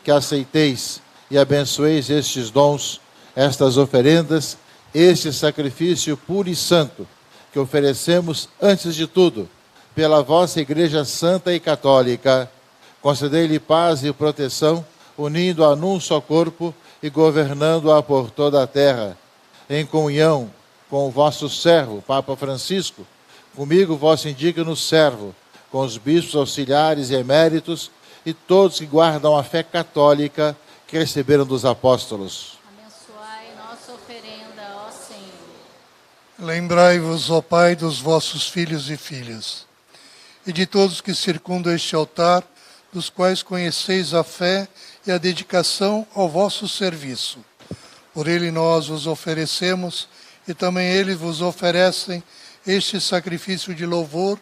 que aceiteis e abençoeis estes dons, estas oferendas, este sacrifício puro e santo, que oferecemos antes de tudo, pela vossa Igreja Santa e Católica. Concedei-lhe paz e proteção, unindo-a num só corpo e governando-a por toda a terra, em comunhão com o vosso servo, Papa Francisco, comigo, vosso indigno servo, com os bispos auxiliares e eméritos, e todos que guardam a fé católica que receberam dos apóstolos. Abençoai nossa oferenda, ó Senhor. Lembrai-vos, ó Pai, dos vossos filhos e filhas, e de todos que circundam este altar, dos quais conheceis a fé e a dedicação ao vosso serviço. Por ele nós vos oferecemos, e também eles vos oferecem este sacrifício de louvor,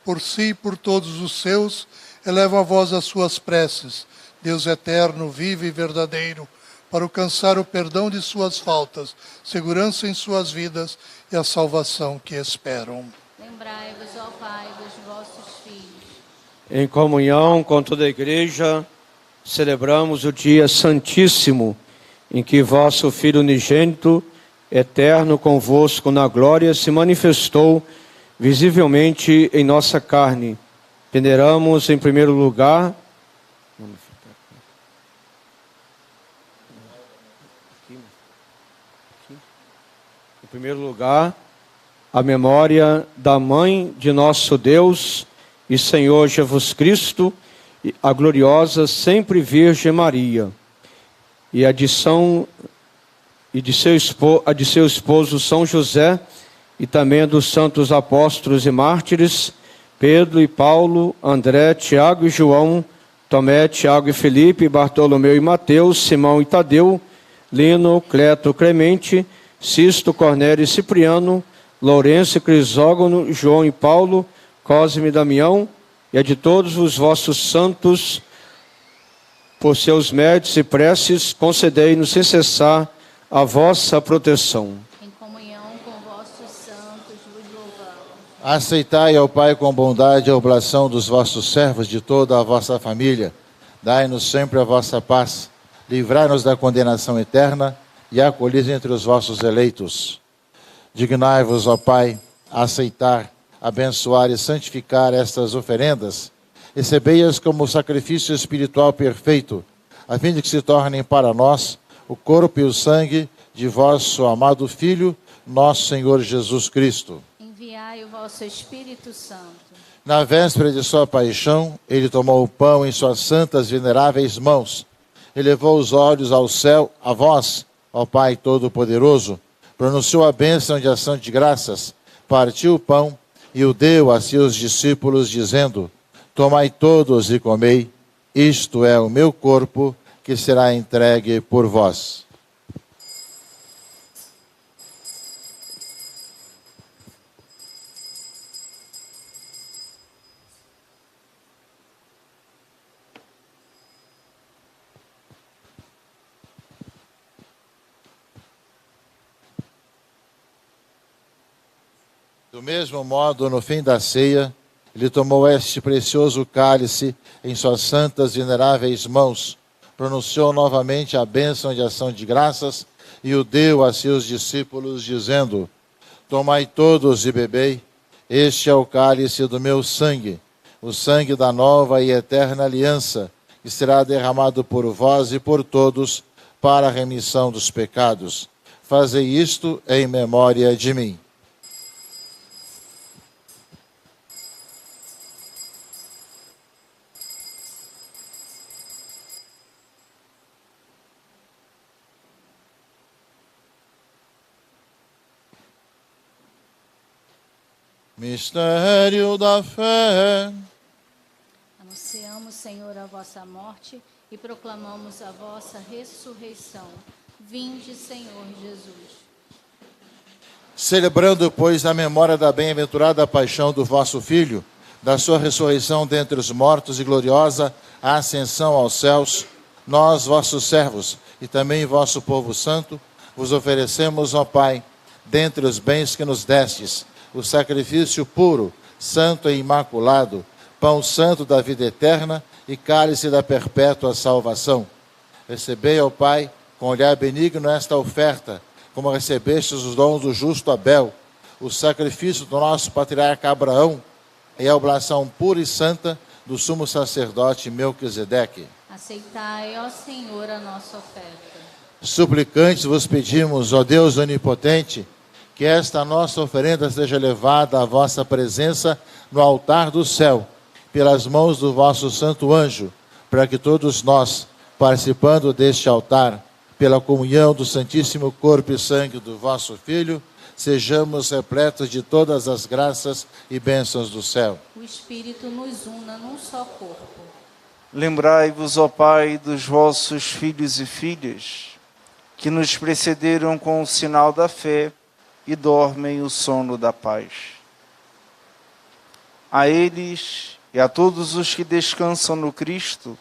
por si e por todos os seus, elevam a vós as suas preces, Deus eterno, vivo e verdadeiro, para alcançar o perdão de suas faltas, segurança em suas vidas e a salvação que esperam. Lembrai-vos, ó Pai, dos vossos filhos. Em comunhão com toda a igreja, celebramos o dia santíssimo, em que vosso Filho unigênito, eterno convosco na glória, se manifestou visivelmente em nossa carne. Veneramos em primeiro lugar a memória da Mãe de nosso Deus e Senhor Jesus Cristo, a gloriosa sempre Virgem Maria, e a de seu esposo São José, e também dos santos apóstolos e mártires, Pedro e Paulo, André, Tiago e João, Tomé, Tiago e Felipe, Bartolomeu e Mateus, Simão e Tadeu, Lino, Cleto, Clemente, Sisto, Cornélio e Cipriano, Lourenço e Crisógono, João e Paulo, Cosme e Damião, e a de todos os vossos santos, por seus méritos e preces, concedei-nos sem cessar a vossa proteção. Em comunhão com vossos santos, vos louvamos. Aceitai, ó Pai, com bondade a oblação dos vossos servos de toda a vossa família. Dai-nos sempre a vossa paz. Livrai-nos da condenação eterna e acolhis entre os vossos eleitos. Dignai-vos, ó Pai, a aceitar, abençoar e santificar estas oferendas, recebei-as como sacrifício espiritual perfeito, a fim de que se tornem para nós o corpo e o sangue de vosso amado Filho, nosso Senhor Jesus Cristo. Enviai o vosso Espírito Santo. Na véspera de sua paixão, ele tomou o pão em suas santas veneráveis mãos, elevou os olhos ao céu, a vós, ó Pai Todo-Poderoso, pronunciou a bênção de ação de graças, partiu o pão e o deu a seus discípulos, dizendo: tomai todos e comei, isto é o meu corpo, que será entregue por vós. Do mesmo modo, no fim da ceia, ele tomou este precioso cálice em suas santas e veneráveis mãos, pronunciou novamente a bênção de ação de graças e o deu a seus discípulos, dizendo: tomai todos e bebei, este é o cálice do meu sangue, o sangue da nova e eterna aliança, que será derramado por vós e por todos para a remissão dos pecados. Fazei isto em memória de mim. Mistério da fé. Anunciamos, Senhor, a vossa morte e proclamamos a vossa ressurreição. Vinde, Senhor Jesus. Celebrando, pois, a memória da bem-aventurada paixão do vosso Filho, da sua ressurreição dentre os mortos e gloriosa ascensão aos céus, nós, vossos servos, e também vosso povo santo, vos oferecemos, ó Pai, dentre os bens que nos destes, o sacrifício puro, santo e imaculado, pão santo da vida eterna e cálice da perpétua salvação. Recebei, ó Pai, com olhar benigno esta oferta, como recebestes os dons do justo Abel, o sacrifício do nosso patriarca Abraão e a oblação pura e santa do sumo sacerdote Melquisedeque. Aceitai, ó Senhor, a nossa oferta. Suplicantes vos pedimos, ó Deus onipotente, que esta nossa oferenda seja levada à vossa presença no altar do céu, pelas mãos do vosso santo anjo, para que todos nós, participando deste altar, pela comunhão do santíssimo corpo e sangue do vosso Filho, sejamos repletos de todas as graças e bênçãos do céu. O Espírito nos una num só corpo. Lembrai-vos, ó Pai, dos vossos filhos e filhas, que nos precederam com o sinal da fé, e dormem o sono da paz. A eles e a todos os que descansam no Cristo,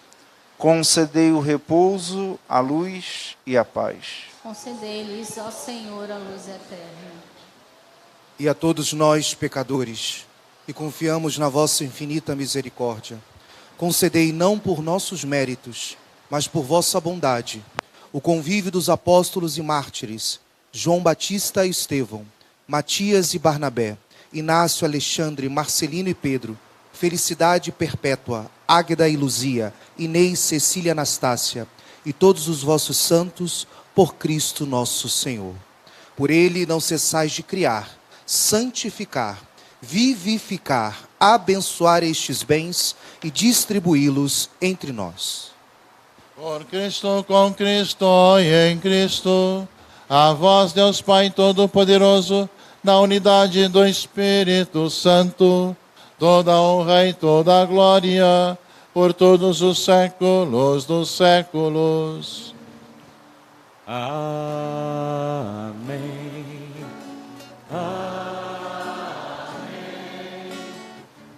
concedei o repouso, a luz e a paz. Concedei-lhes, ó Senhor, a luz eterna. E a todos nós, pecadores, que confiamos na vossa infinita misericórdia, concedei não por nossos méritos, mas por vossa bondade, o convívio dos apóstolos e mártires, João Batista e Estevão, Matias e Barnabé, Inácio, Alexandre, Marcelino e Pedro, Felicidade Perpétua, Águeda e Luzia, Inês, Cecília e Anastácia, e todos os vossos santos, por Cristo nosso Senhor. Por ele não cessais de criar, santificar, vivificar, abençoar estes bens e distribuí-los entre nós. Por Cristo, com Cristo e em Cristo, a vós, Deus Pai Todo-Poderoso, na unidade do Espírito Santo, toda honra e toda glória, por todos os séculos dos séculos. Amém. Amém.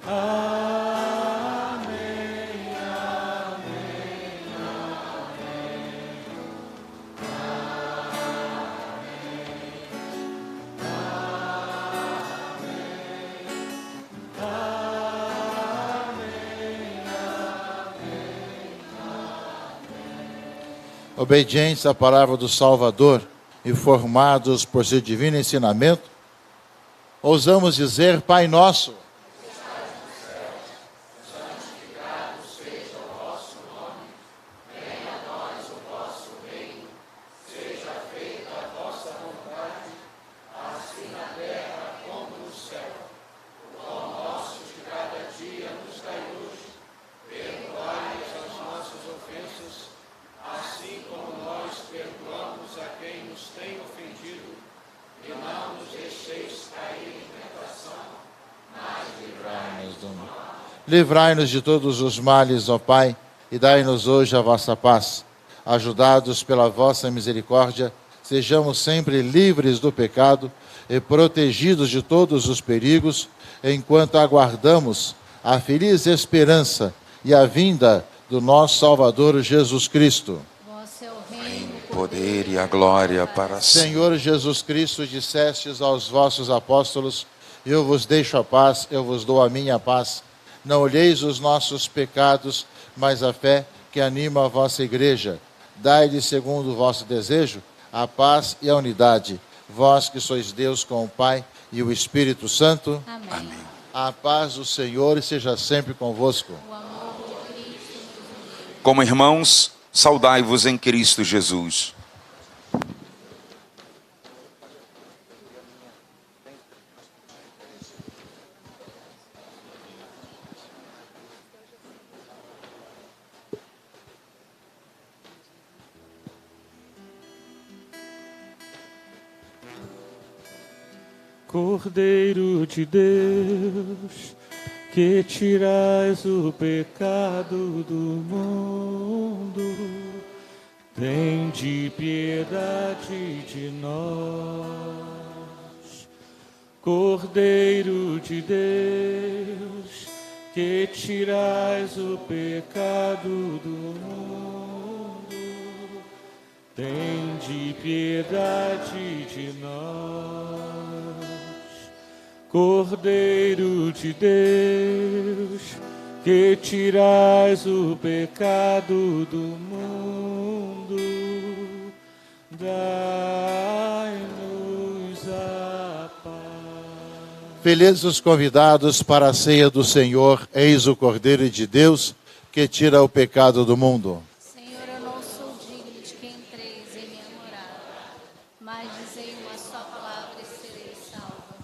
Amém. Obedientes à palavra do Salvador e formados por seu divino ensinamento, ousamos dizer: Pai nosso, a quem nos tem ofendido, e não nos deixeis cair em tentação, mas livrai-nos do mal. Livrai-nos de todos os males, ó Pai, e dai-nos hoje a vossa paz. Ajudados pela vossa misericórdia, sejamos sempre livres do pecado e protegidos de todos os perigos, enquanto aguardamos a feliz esperança e a vinda do nosso Salvador Jesus Cristo. Vosso é o reino, O poder e a glória para sempre. Senhor Jesus Cristo, dissestes aos vossos apóstolos: eu vos deixo a paz, eu vos dou a minha paz. Não olheis os nossos pecados, mas a fé que anima a vossa igreja. Dai-lhe, segundo o vosso desejo, a paz e a unidade. Vós que sois Deus com o Pai e o Espírito Santo. Amém. A paz do Senhor esteja sempre convosco. Como irmãos, saudai-vos em Cristo Jesus. Cordeiro de Deus, que tirais o pecado do mundo, tende piedade de nós. Cordeiro de Deus, que tirais o pecado do mundo, tende piedade de nós. Cordeiro de Deus, que tirais o pecado do mundo, dai-nos a paz. Felizes os convidados para a ceia do Senhor, eis o Cordeiro de Deus, que tira o pecado do mundo. Senhor, eu não sou digno de que entreis em minha morada, mas dizei uma só palavra e serei salva.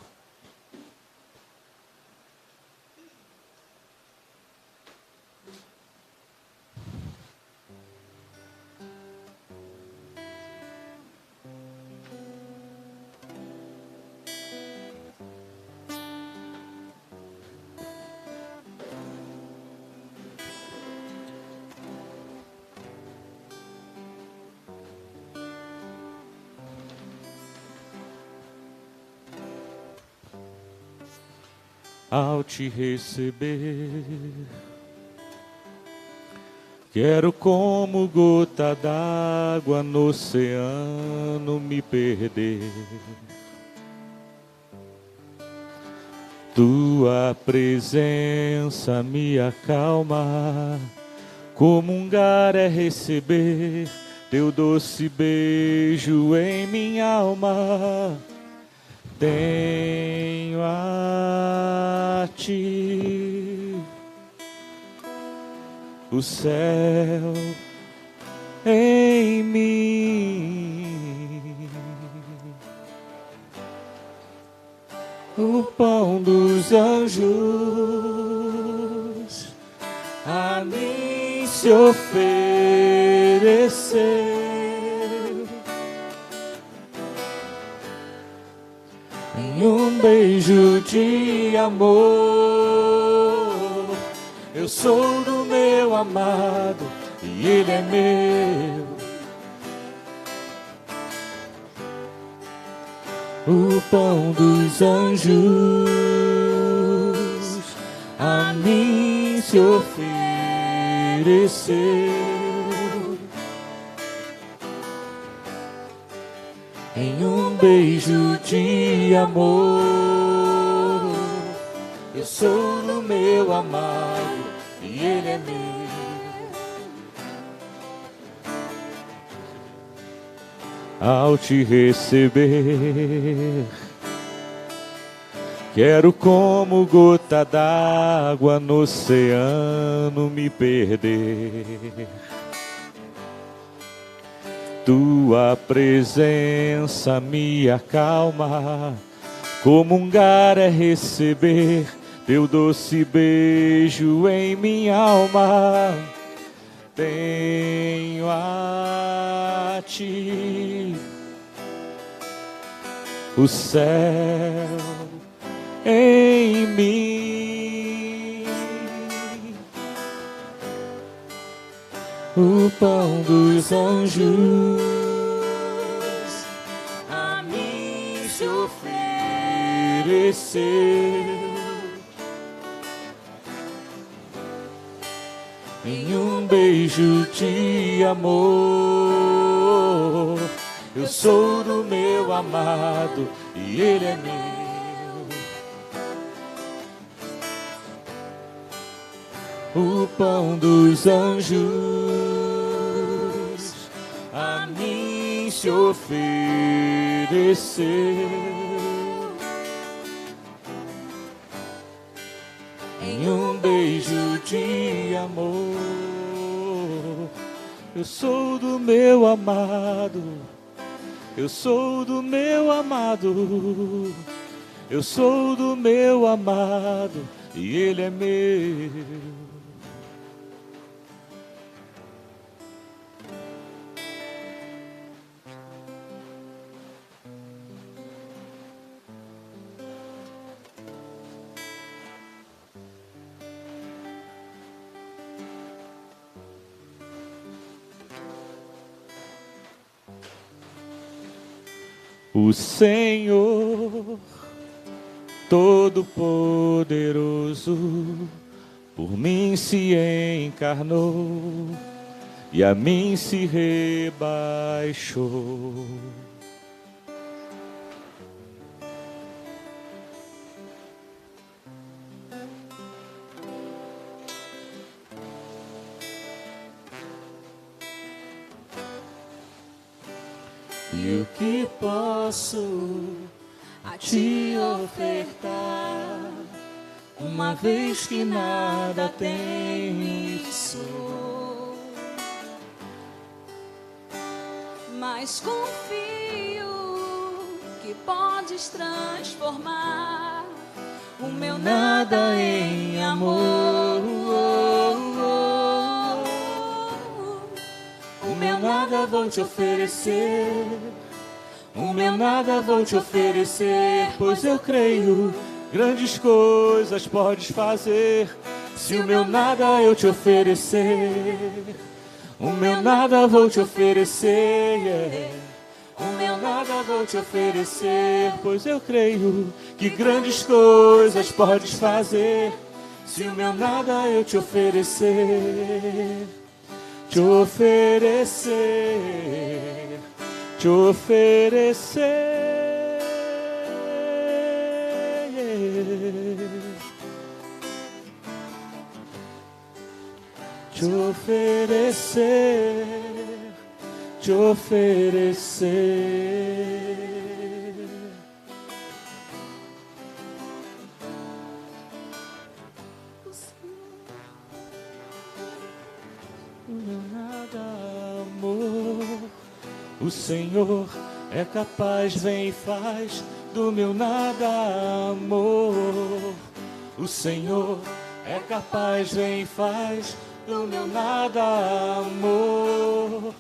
Ao te receber, quero como gota d'água no oceano me perder. Tua presença me acalma, comungar é receber teu doce beijo em minha alma. Tenho a ti o céu em mim, o pão dos anjos a mim se oferecer. Em um beijo de amor, eu sou do meu amado e ele é meu. O pão dos anjos a mim se ofereceu. Em um beijo de amor, eu sou do meu amado e ele é meu. Ao te receber, quero como gota d'água no oceano me perder. Tua presença me acalma, comungar é receber teu doce beijo em minha alma. Tenho a a ti. O céu em mim, o pão dos anjos a mim se ofereceu. Em um beijo de amor, eu sou do meu amado e ele é meu. O pão dos anjos a mim se ofereceu. Em um beijo de amor, eu sou do meu amado. Eu sou do meu amado, eu sou do meu amado e ele é meu. O Senhor Todo-Poderoso por mim se encarnou e a mim se rebaixou. E o que posso a te ofertar, uma vez que nada tenho e sou, mas confio que podes transformar o meu nada em amor. O meu nada vou te oferecer, o meu nada vou te oferecer, pois eu creio, grandes coisas podes fazer, se o meu nada eu te oferecer. O meu nada vou te oferecer, o meu nada vou te oferecer, pois eu creio que grandes coisas podes fazer, se o meu nada eu te oferecer. Te oferecer, te oferecer, te oferecer, te oferecer. O Senhor é capaz, vem e faz do meu nada amor. O Senhor é capaz, vem e faz do meu nada amor.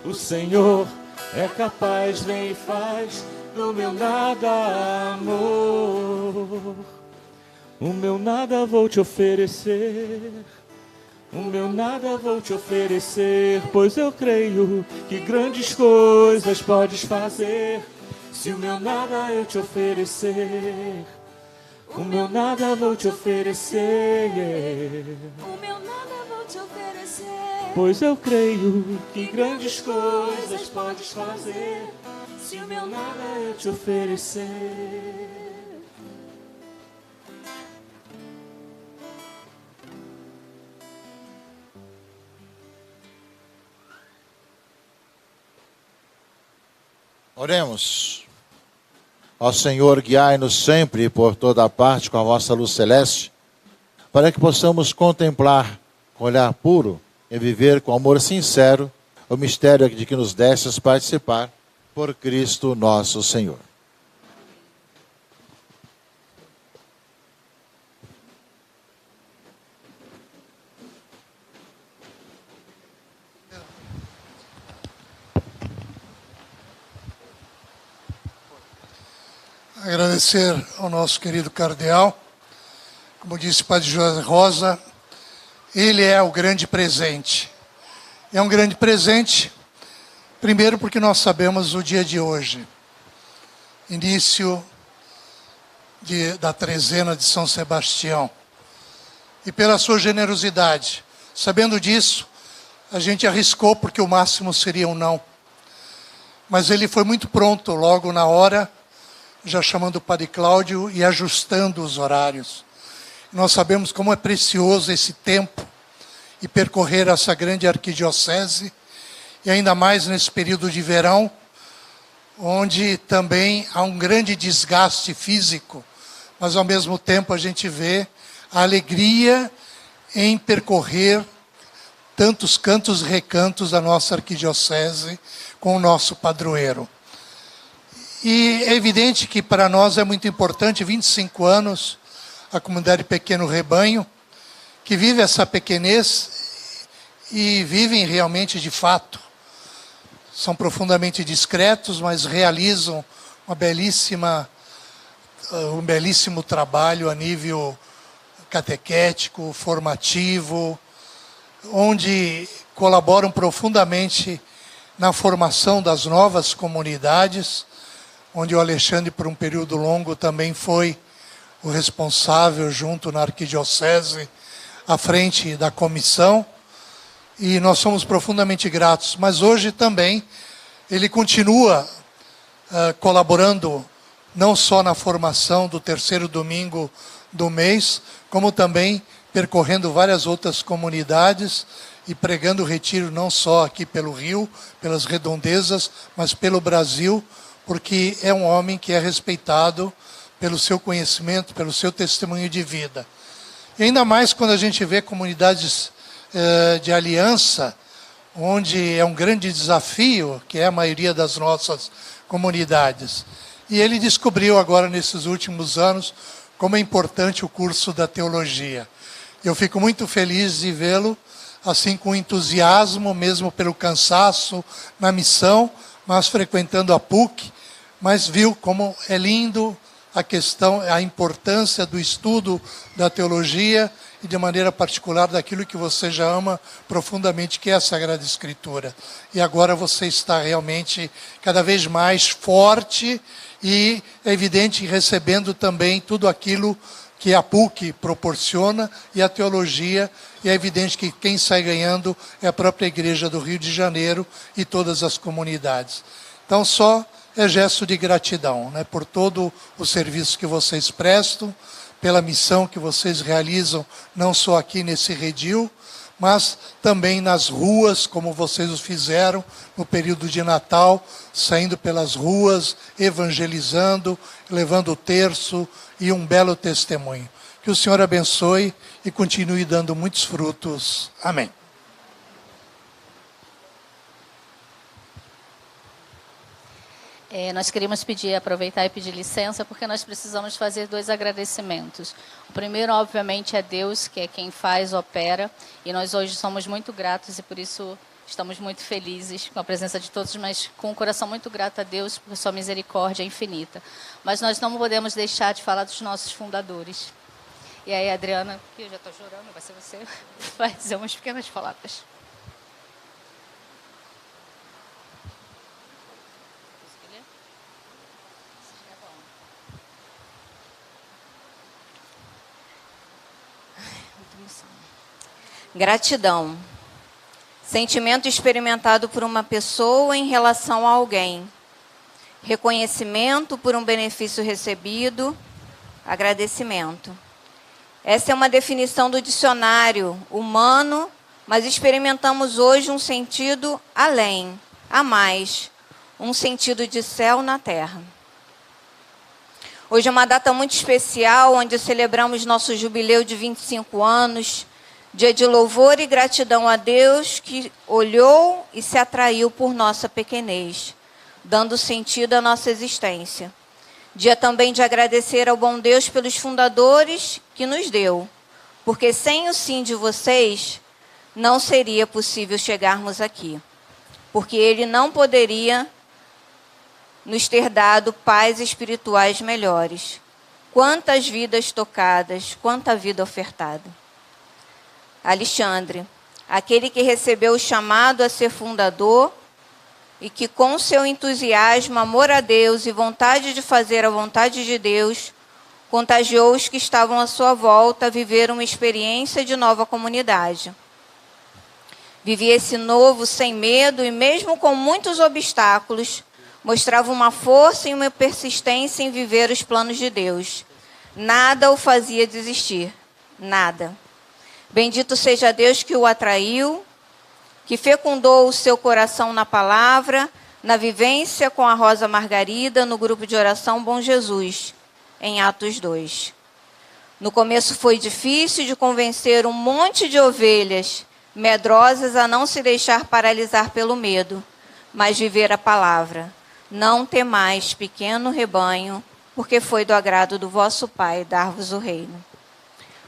O Senhor é capaz, vem e faz do meu nada amor. O meu nada vou te oferecer, o meu nada vou te oferecer, pois eu creio que grandes coisas podes fazer, se o meu nada eu te oferecer. O meu nada vou te oferecer, o meu nada vou te oferecer, pois eu creio que grandes coisas podes fazer, se o meu nada eu te oferecer. Oremos. Ó Senhor, guiai-nos sempre por toda parte com a vossa luz celeste, para que possamos contemplar com olhar puro e viver com amor sincero o mistério de que nos destes participar, por Cristo nosso Senhor. Agradecer ao nosso querido cardeal. Como disse o Padre José Rosa, ele é o grande presente. É um grande presente, primeiro porque nós sabemos o dia de hoje. Início da trezena de São Sebastião. E pela sua generosidade. Sabendo disso, a gente arriscou porque o máximo seria um não. Mas ele foi muito pronto, logo na hora, já chamando o Padre Cláudio e ajustando os horários. Nós sabemos como é precioso esse tempo e percorrer essa grande arquidiocese, e ainda mais nesse período de verão, onde também há um grande desgaste físico, mas ao mesmo tempo a gente vê a alegria em percorrer tantos cantos e recantos da nossa arquidiocese com o nosso padroeiro. E é evidente que para nós é muito importante, 25 anos, a comunidade Pequeno Rebanho, que vive essa pequenez e vivem realmente de fato. São profundamente discretos, mas realizam um belíssimo trabalho a nível catequético, formativo, onde colaboram profundamente na formação das novas comunidades, onde o Alexandre, por um período longo, também foi o responsável, junto na arquidiocese, à frente da comissão, e nós somos profundamente gratos. Mas hoje também ele continua colaborando, não só na formação do terceiro domingo do mês, como também percorrendo várias outras comunidades e pregando o retiro não só aqui pelo Rio, pelas redondezas, mas pelo Brasil, porque é um homem que é respeitado pelo seu conhecimento, pelo seu testemunho de vida. E ainda mais quando a gente vê comunidades de aliança, onde é um grande desafio, que é a maioria das nossas comunidades. E ele descobriu agora, nesses últimos anos, como é importante o curso da teologia. Eu fico muito feliz de vê-lo, assim com entusiasmo, mesmo pelo cansaço na missão, mas frequentando a PUC, mas viu como é lindo a questão, a importância do estudo da teologia e de maneira particular daquilo que você já ama profundamente, que é a Sagrada Escritura. E agora você está realmente cada vez mais forte e, é evidente, recebendo também tudo aquilo que a PUC proporciona e a teologia, e é evidente que quem sai ganhando é a própria Igreja do Rio de Janeiro e todas as comunidades. Então, só é gesto de gratidão, né, por todo o serviço que vocês prestam, pela missão que vocês realizam, não só aqui nesse redil, mas também nas ruas, como vocês o fizeram no período de Natal, saindo pelas ruas, evangelizando, levando o terço e um belo testemunho. Que o Senhor abençoe e continue dando muitos frutos. Amém. Nós queríamos aproveitar e pedir licença, porque nós precisamos fazer 2 agradecimentos. O primeiro, obviamente, é Deus, que é quem faz, opera, e nós hoje somos muito gratos e por isso estamos muito felizes com a presença de todos, mas com o coração muito grato a Deus por sua misericórdia infinita. Mas nós não podemos deixar de falar dos nossos fundadores. E aí, Adriana, que eu já estou chorando, vai ser você, vai dizer umas pequenas palavras. Gratidão. Sentimento experimentado por uma pessoa em relação a alguém. Reconhecimento por um benefício recebido. Agradecimento. Essa é uma definição do dicionário humano, mas experimentamos hoje um sentido além, a mais, um sentido de céu na terra. Hoje é uma data muito especial, onde celebramos nosso jubileu de 25 anos, dia de louvor e gratidão a Deus que olhou e se atraiu por nossa pequenez, dando sentido à nossa existência. Dia também de agradecer ao bom Deus pelos fundadores que nos deu, porque sem o sim de vocês, não seria possível chegarmos aqui, porque Ele não poderia nos ter dado pais espirituais melhores. Quantas vidas tocadas, quanta vida ofertada. Alexandre, aquele que recebeu o chamado a ser fundador e que com seu entusiasmo, amor a Deus e vontade de fazer a vontade de Deus, contagiou os que estavam à sua volta a viver uma experiência de nova comunidade. Vivia esse novo sem medo e mesmo com muitos obstáculos, mostrava uma força e uma persistência em viver os planos de Deus. Nada o fazia desistir, nada. Bendito seja Deus que o atraiu, que fecundou o seu coração na palavra, na vivência com a Rosa Margarida, no grupo de oração Bom Jesus, em Atos 2. No começo foi difícil de convencer um monte de ovelhas medrosas a não se deixar paralisar pelo medo, mas viver a palavra. Não temais, pequeno rebanho, porque foi do agrado do vosso Pai dar-vos o reino.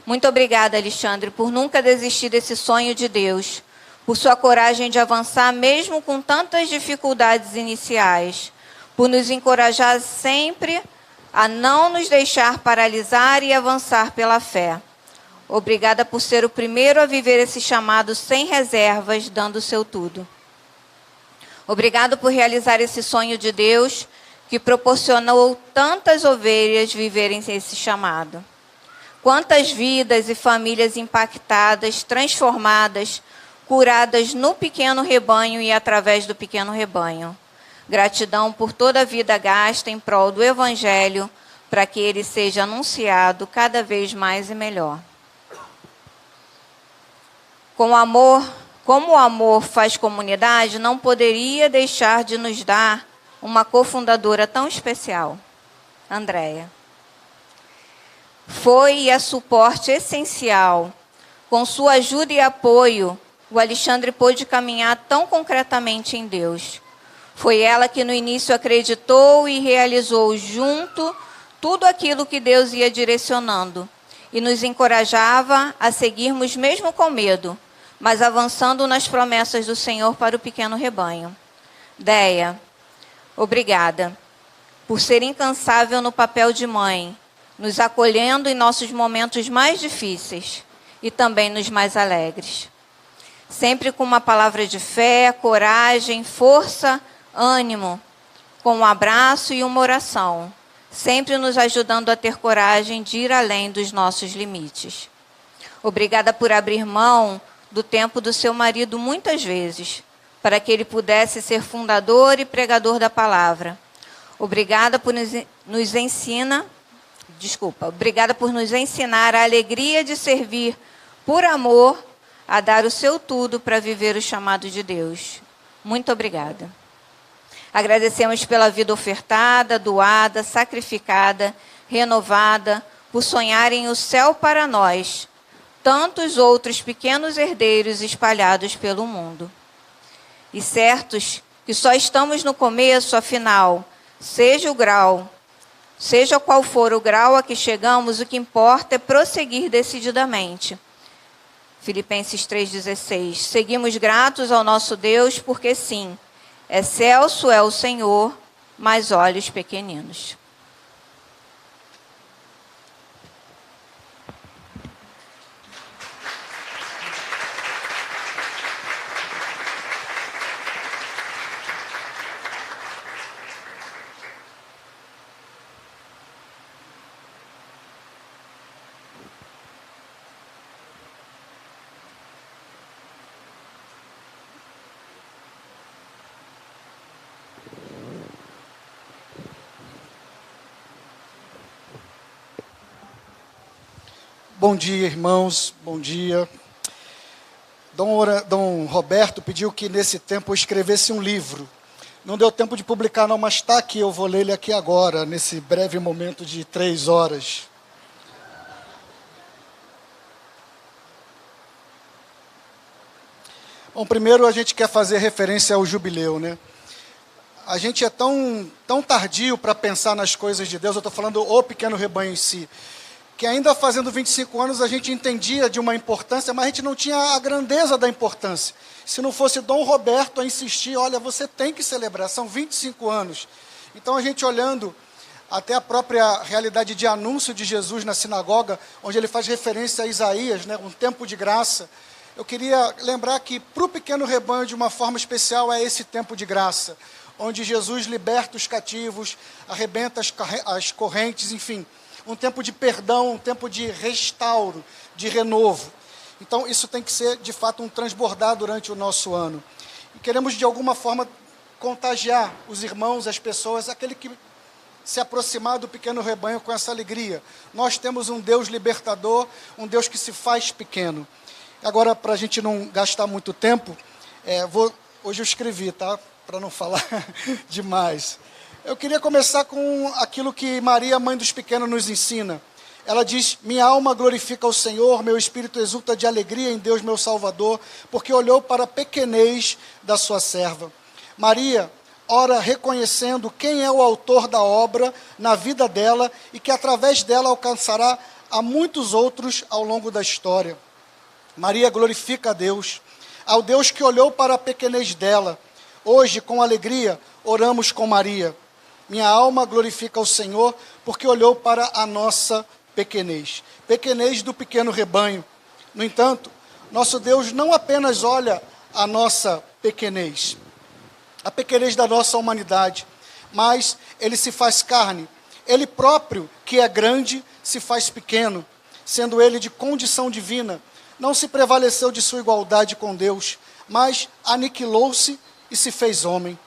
Muito obrigada, Alexandre, por nunca desistir desse sonho de Deus, por sua coragem de avançar mesmo com tantas dificuldades iniciais, por nos encorajar sempre a não nos deixar paralisar e avançar pela fé. Obrigada por ser o primeiro a viver esse chamado sem reservas, dando o seu tudo. Obrigado por realizar esse sonho de Deus que proporcionou tantas ovelhas viverem esse chamado. Quantas vidas e famílias impactadas, transformadas, curadas no pequeno rebanho e através do pequeno rebanho. Gratidão por toda a vida gasta em prol do Evangelho, para que ele seja anunciado cada vez mais e melhor. Como o amor faz comunidade, não poderia deixar de nos dar uma cofundadora tão especial, Andréia. Foi e é suporte essencial. Com sua ajuda e apoio, o Alexandre pôde caminhar tão concretamente em Deus. Foi ela que no início acreditou e realizou junto tudo aquilo que Deus ia direcionando e nos encorajava a seguirmos mesmo com medo, mas avançando nas promessas do Senhor para o pequeno rebanho. Deia, obrigada por ser incansável no papel de mãe, nos acolhendo em nossos momentos mais difíceis e também nos mais alegres. Sempre com uma palavra de fé, coragem, força, ânimo, com um abraço e uma oração, sempre nos ajudando a ter coragem de ir além dos nossos limites. Obrigada por abrir mão do tempo do seu marido muitas vezes, para que ele pudesse ser fundador e pregador da palavra. Obrigada por nos ensinar a alegria de servir por amor, a dar o seu tudo para viver o chamado de Deus. Muito obrigada. Agradecemos pela vida ofertada, doada, sacrificada, renovada, por sonharem o céu para nós, tantos outros pequenos herdeiros espalhados pelo mundo. E certos que só estamos no começo, afinal, seja qual for o grau a que chegamos, o que importa é prosseguir decididamente. Filipenses 3,16. Seguimos gratos ao nosso Deus, porque sim, excelso é o Senhor, mas olhos pequeninos. Bom dia, irmãos, bom dia. Dom Roberto pediu que nesse tempo eu escrevesse um livro. Não deu tempo de publicar não, mas está aqui, eu vou ler ele aqui agora, nesse breve momento de 3 horas. Bom, primeiro a gente quer fazer referência ao jubileu, né? A gente é tão tardio para pensar nas coisas de Deus, eu estou falando o pequeno rebanho em si, que ainda fazendo 25 anos a gente entendia de uma importância, mas a gente não tinha a grandeza da importância. Se não fosse Dom Roberto a insistir, olha, você tem que celebrar, são 25 anos. Então, a gente olhando até a própria realidade de anúncio de Jesus na sinagoga, onde ele faz referência a Isaías, né, um tempo de graça, eu queria lembrar que para o pequeno rebanho, de uma forma especial, é esse tempo de graça, onde Jesus liberta os cativos, arrebenta as correntes, enfim, um tempo de perdão, um tempo de restauro, de renovo. Então, isso tem que ser, de fato, um transbordar durante o nosso ano. E queremos, de alguma forma, contagiar os irmãos, as pessoas, aquele que se aproximar do pequeno rebanho com essa alegria. Nós temos um Deus libertador, um Deus que se faz pequeno. Agora, para a gente não gastar muito tempo, hoje eu escrevi, tá? Para não falar demais. Eu queria começar com aquilo que Maria, mãe dos pequenos, nos ensina. Ela diz: minha alma glorifica o Senhor, meu espírito exulta de alegria em Deus, meu Salvador, porque olhou para a pequenez da sua serva. Maria ora reconhecendo quem é o autor da obra na vida dela e que através dela alcançará a muitos outros ao longo da história. Maria glorifica a Deus, ao Deus que olhou para a pequenez dela. Hoje, com alegria, oramos com Maria. Minha alma glorifica o Senhor, porque olhou para a nossa pequenez. Pequenez do pequeno rebanho. No entanto, nosso Deus não apenas olha a nossa pequenez, a pequenez da nossa humanidade, mas Ele se faz carne. Ele próprio, que é grande, se faz pequeno, sendo Ele de condição divina. Não se prevaleceu de sua igualdade com Deus, mas aniquilou-se e se fez homem.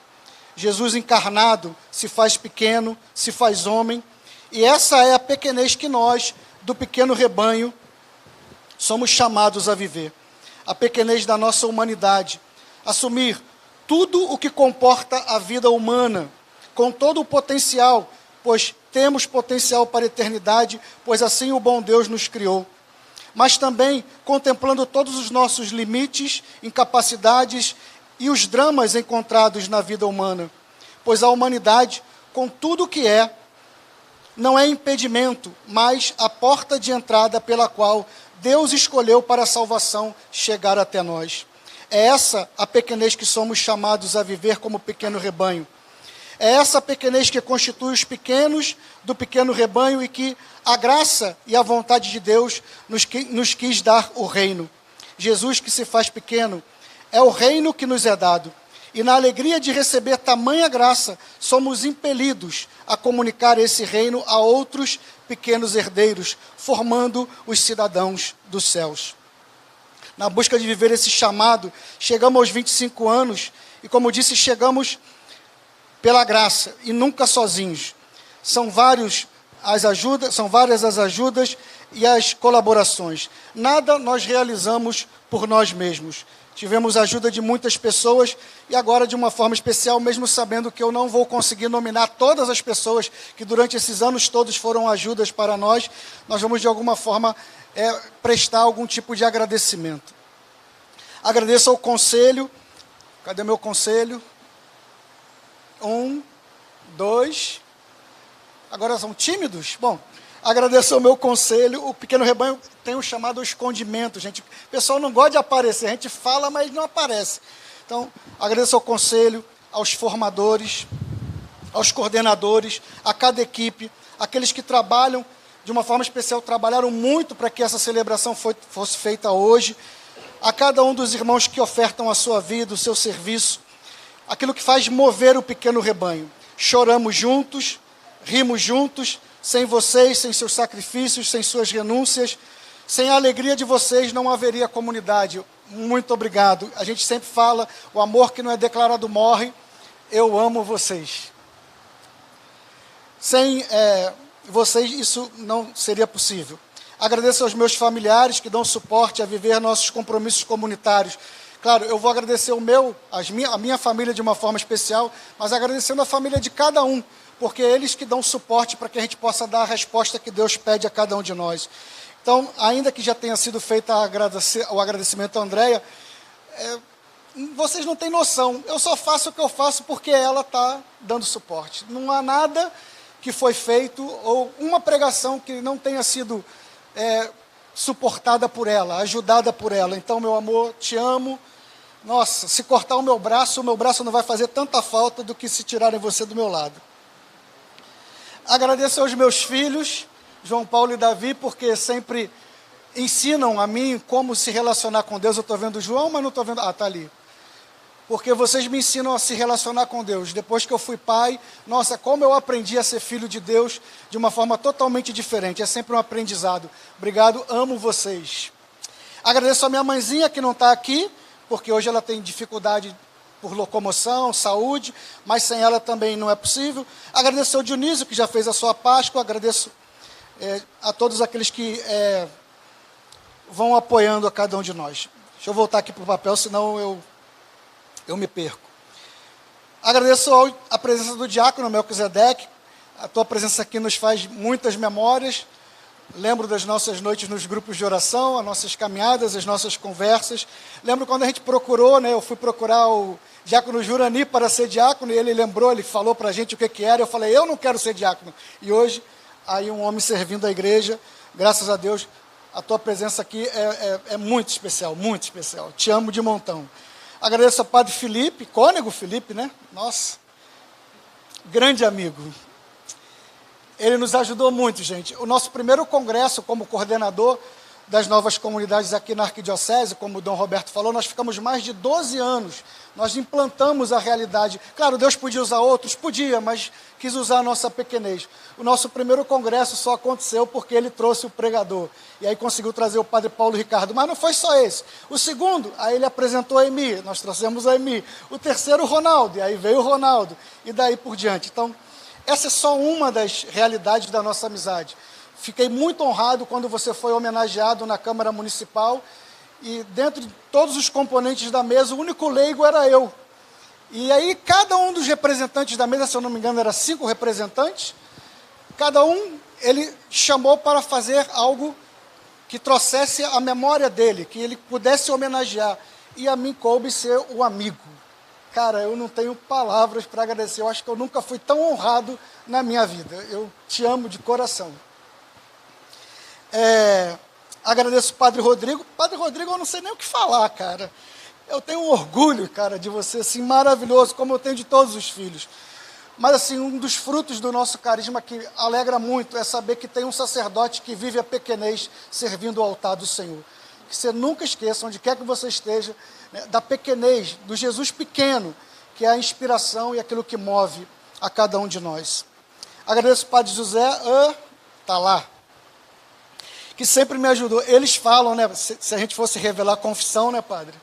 Jesus encarnado se faz pequeno, se faz homem, e essa é a pequenez que nós, do pequeno rebanho, somos chamados a viver. A pequenez da nossa humanidade. Assumir tudo o que comporta a vida humana, com todo o potencial, pois temos potencial para a eternidade, pois assim o bom Deus nos criou. Mas também contemplando todos os nossos limites, incapacidades e os dramas encontrados na vida humana, pois a humanidade, com tudo o que é, não é impedimento, mas a porta de entrada pela qual Deus escolheu para a salvação chegar até nós. É essa a pequenez que somos chamados a viver como pequeno rebanho. É essa pequenez que constitui os pequenos do pequeno rebanho e que a graça e a vontade de Deus nos quis dar o reino. Jesus, que se faz pequeno, é o reino que nos é dado. E na alegria de receber tamanha graça, somos impelidos a comunicar esse reino a outros pequenos herdeiros, formando os cidadãos dos céus. Na busca de viver esse chamado, chegamos aos 25 anos e, como disse, chegamos pela graça e nunca sozinhos. São várias as ajudas e as colaborações. Nada nós realizamos por nós mesmos. Tivemos a ajuda de muitas pessoas e agora, de uma forma especial, mesmo sabendo que eu não vou conseguir nominar todas as pessoas que durante esses anos todos foram ajudas para nós, nós vamos de alguma forma prestar algum tipo de agradecimento. Agradeço ao conselho. Cadê meu conselho? 1, 2. Agora são tímidos? Bom, agradeço ao meu conselho. O pequeno rebanho tem o chamado escondimento, gente. O pessoal não gosta de aparecer, a gente fala, mas não aparece. Então, agradeço ao conselho, aos formadores, aos coordenadores, a cada equipe, aqueles que trabalham de uma forma especial, trabalharam muito para que essa celebração fosse feita hoje, a cada um dos irmãos que ofertam a sua vida, o seu serviço, aquilo que faz mover o pequeno rebanho. Choramos juntos, rimos juntos, sem vocês, sem seus sacrifícios, sem suas renúncias, sem a alegria de vocês não haveria comunidade. Muito obrigado. A gente sempre fala, o amor que não é declarado morre. Eu amo vocês. Sem vocês isso não seria possível. Agradeço aos meus familiares que dão suporte a viver nossos compromissos comunitários. Claro, eu vou agradecer a minha família de uma forma especial, mas agradecendo a família de cada um, porque é eles que dão suporte para que a gente possa dar a resposta que Deus pede a cada um de nós. Então, ainda que já tenha sido feito o agradecimento à Andréia, vocês não têm noção. Eu só faço o que eu faço porque ela está dando suporte. Não há nada que foi feito, ou uma pregação que não tenha sido suportada por ela, ajudada por ela. Então, meu amor, te amo. Nossa, se cortar o meu braço não vai fazer tanta falta do que se tirarem você do meu lado. Agradeço aos meus filhos, João Paulo e Davi, porque sempre ensinam a mim como se relacionar com Deus. Eu estou vendo o João, mas não estou vendo... Ah, está ali. Porque vocês me ensinam a se relacionar com Deus. Depois que eu fui pai, nossa, como eu aprendi a ser filho de Deus de uma forma totalmente diferente. É sempre um aprendizado. Obrigado, amo vocês. Agradeço a minha mãezinha que não está aqui, porque hoje ela tem dificuldade por locomoção, saúde, mas sem ela também não é possível. Agradeço ao Dionísio, que já fez a sua Páscoa. Agradeço a todos aqueles que vão apoiando a cada um de nós. Deixa eu voltar aqui para o papel, senão eu me perco. Agradeço a presença do diácono Melquisedeque. A tua presença aqui nos faz muitas memórias. Lembro das nossas noites nos grupos de oração, as nossas caminhadas, as nossas conversas. Lembro quando a gente procurou, eu fui procurar o diácono Jurani para ser diácono, e ele lembrou, ele falou para a gente o que era. Eu falei, eu não quero ser diácono. E hoje, aí um homem servindo a igreja, graças a Deus, a tua presença aqui é muito especial, muito especial. Te amo de montão. Agradeço ao padre Felipe, Cônego Felipe, né? Nossa, grande amigo. Ele nos ajudou muito, gente. O nosso primeiro congresso como coordenador das novas comunidades aqui na Arquidiocese, como o Dom Roberto falou, nós ficamos mais de 12 anos. Nós implantamos a realidade. Claro, Deus podia usar outros? Podia, mas quis usar a nossa pequenez. O nosso primeiro congresso só aconteceu porque ele trouxe o pregador. E aí conseguiu trazer o padre Paulo Ricardo. Mas não foi só esse. O segundo, aí ele apresentou a Emi. Nós trouxemos a Emi. O terceiro, o Ronaldo. E aí veio o Ronaldo. E daí por diante. Então, essa é só uma das realidades da nossa amizade. Fiquei muito honrado quando você foi homenageado na Câmara Municipal. E dentro de todos os componentes da mesa, o único leigo era eu. E aí cada um dos representantes da mesa, se eu não me engano, eram 5 representantes, cada um ele chamou para fazer algo que trouxesse a memória dele, que ele pudesse homenagear. E a mim coube ser o amigo. Cara, eu não tenho palavras para agradecer. Eu acho que eu nunca fui tão honrado na minha vida. Eu te amo de coração. Agradeço o Padre Rodrigo. Padre Rodrigo, eu não sei nem o que falar, cara. Eu tenho um orgulho, cara, de você, assim, maravilhoso, como eu tenho de todos os filhos. Mas, assim, um dos frutos do nosso carisma que alegra muito é saber que tem um sacerdote que vive a pequenez servindo o altar do Senhor. Que você nunca esqueça, onde quer que você esteja, né, da pequenez, do Jesus pequeno, que é a inspiração e aquilo que move a cada um de nós. Agradeço o Padre José, está lá, que sempre me ajudou. Eles falam, né, se a gente fosse revelar a confissão, né, Padre?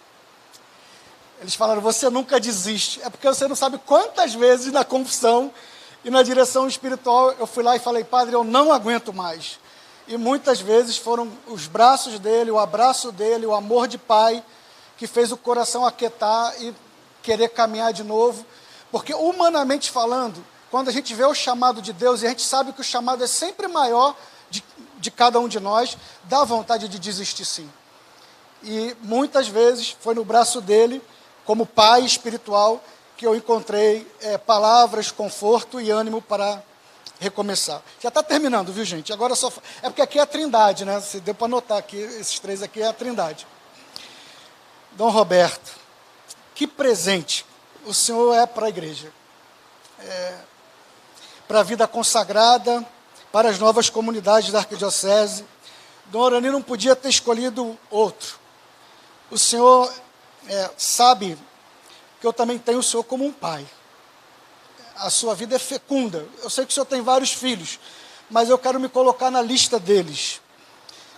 Eles falaram, você nunca desiste. É porque você não sabe quantas vezes na confissão e na direção espiritual eu fui lá e falei, Padre, eu não aguento mais. E muitas vezes foram os braços dele, o abraço dele, o amor de pai, que fez o coração aquietar e querer caminhar de novo. Porque humanamente falando, quando a gente vê o chamado de Deus, e a gente sabe que o chamado é sempre maior de cada um de nós, dá vontade de desistir sim. E muitas vezes foi no braço dele, como pai espiritual, que eu encontrei palavras, conforto e ânimo para recomeçar. Já está terminando, viu, gente? Agora só... É porque aqui é a Trindade, né? Se deu para notar aqui, esses 3 aqui é a Trindade. Dom Roberto, que presente o Senhor é para a igreja. Para a vida consagrada, para as novas comunidades da Arquidiocese. Dom Orani não podia ter escolhido outro. O Senhor sabe que eu também tenho o Senhor como um pai. A sua vida é fecunda. Eu sei que o Senhor tem vários filhos, mas eu quero me colocar na lista deles.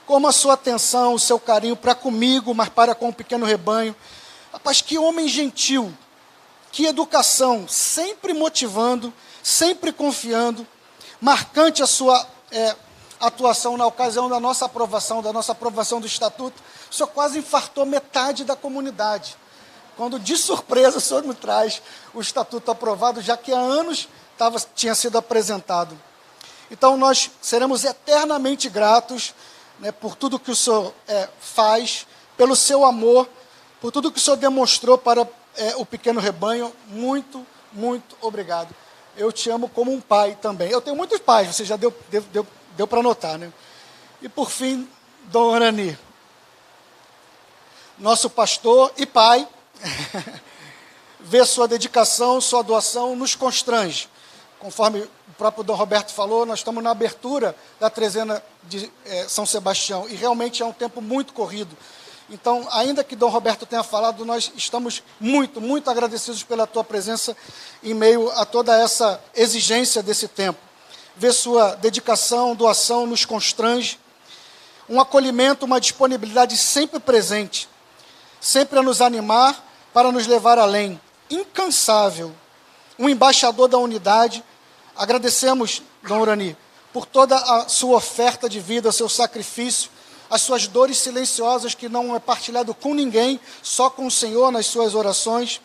Como a sua atenção, o seu carinho para comigo, mas para com o pequeno rebanho. Rapaz, que homem gentil, que educação, sempre motivando, sempre confiando. Marcante a sua atuação na ocasião da nossa aprovação do Estatuto. O senhor quase infartou metade da comunidade. Quando, de surpresa, o senhor me traz o Estatuto aprovado, já que há anos tinha sido apresentado. Então, nós seremos eternamente gratos, né, por tudo que o senhor faz, pelo seu amor, por tudo que o senhor demonstrou para o pequeno rebanho. Muito, muito obrigado. Eu te amo como um pai também. Eu tenho muitos pais, você já deu para notar, né? E por fim, Dom Orani, nosso pastor e pai, ver sua dedicação, sua doação nos constrange. conforme o próprio Dom Roberto falou, nós estamos na abertura da trezena de São Sebastião, e realmente é um tempo muito corrido. Então, ainda que Dom Roberto tenha falado, nós estamos muito, muito agradecidos pela tua presença em meio a toda essa exigência desse tempo. Ver sua dedicação, doação nos constrange, um acolhimento, uma disponibilidade sempre presente, sempre a nos animar para nos levar além, incansável, um embaixador da unidade. Agradecemos, Dom Urani, por toda a sua oferta de vida, seu sacrifício, as suas dores silenciosas que não é partilhado com ninguém, só com o Senhor nas suas orações.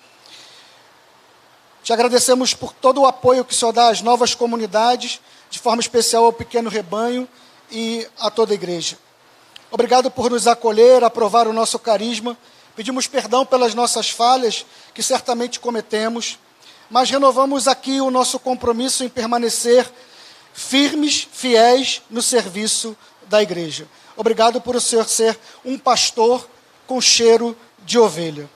Te agradecemos por todo o apoio que o Senhor dá às novas comunidades, de forma especial ao pequeno rebanho e a toda a igreja. Obrigado por nos acolher, aprovar o nosso carisma. Pedimos perdão pelas nossas falhas, que certamente cometemos, mas renovamos aqui o nosso compromisso em permanecer firmes, fiéis no serviço da igreja. Obrigado por o Senhor ser um pastor com cheiro de ovelha.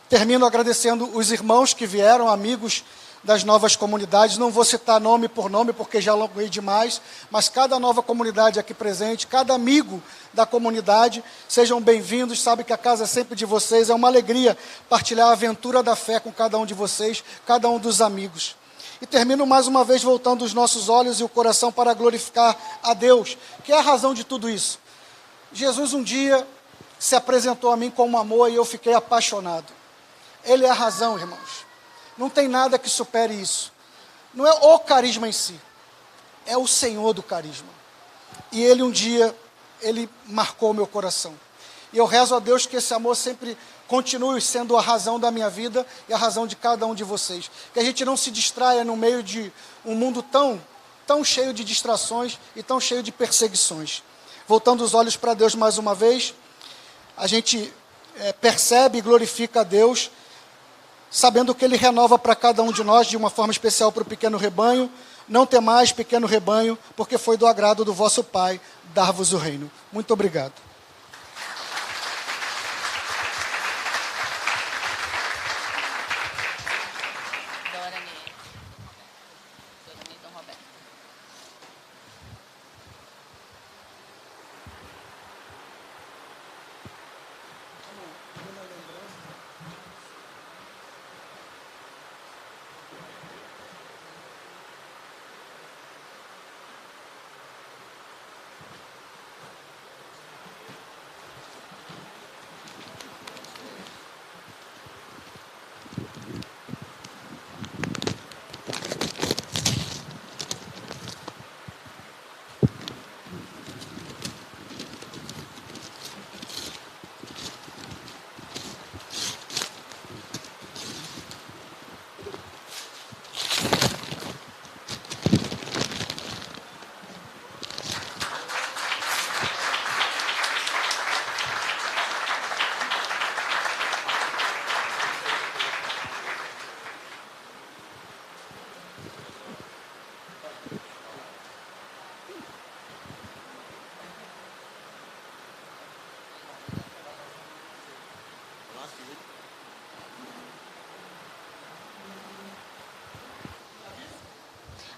Termino agradecendo os irmãos que vieram, amigos das novas comunidades. Não vou citar nome por nome, porque já alonguei demais, mas cada nova comunidade aqui presente, cada amigo da comunidade, sejam bem-vindos. Sabe que a casa é sempre de vocês. É uma alegria partilhar a aventura da fé com cada um de vocês, cada um dos amigos. E termino mais uma vez voltando os nossos olhos e o coração para glorificar a Deus, que é a razão de tudo isso. Jesus um dia se apresentou a mim como amor e eu fiquei apaixonado. Ele é a razão, irmãos. Não tem nada que supere isso. Não é o carisma em si, é o Senhor do carisma. E Ele um dia, Ele marcou o meu coração. E eu rezo a Deus que esse amor sempre continue sendo a razão da minha vida e a razão de cada um de vocês. Que a gente não se distraia no meio de um mundo tão cheio de distrações e tão cheio de perseguições. Voltando os olhos para Deus mais uma vez, a gente percebe e glorifica a Deus, sabendo que Ele renova para cada um de nós, de uma forma especial para o pequeno rebanho. Não temais, pequeno rebanho, porque foi do agrado do vosso Pai dar-vos o reino. Muito obrigado.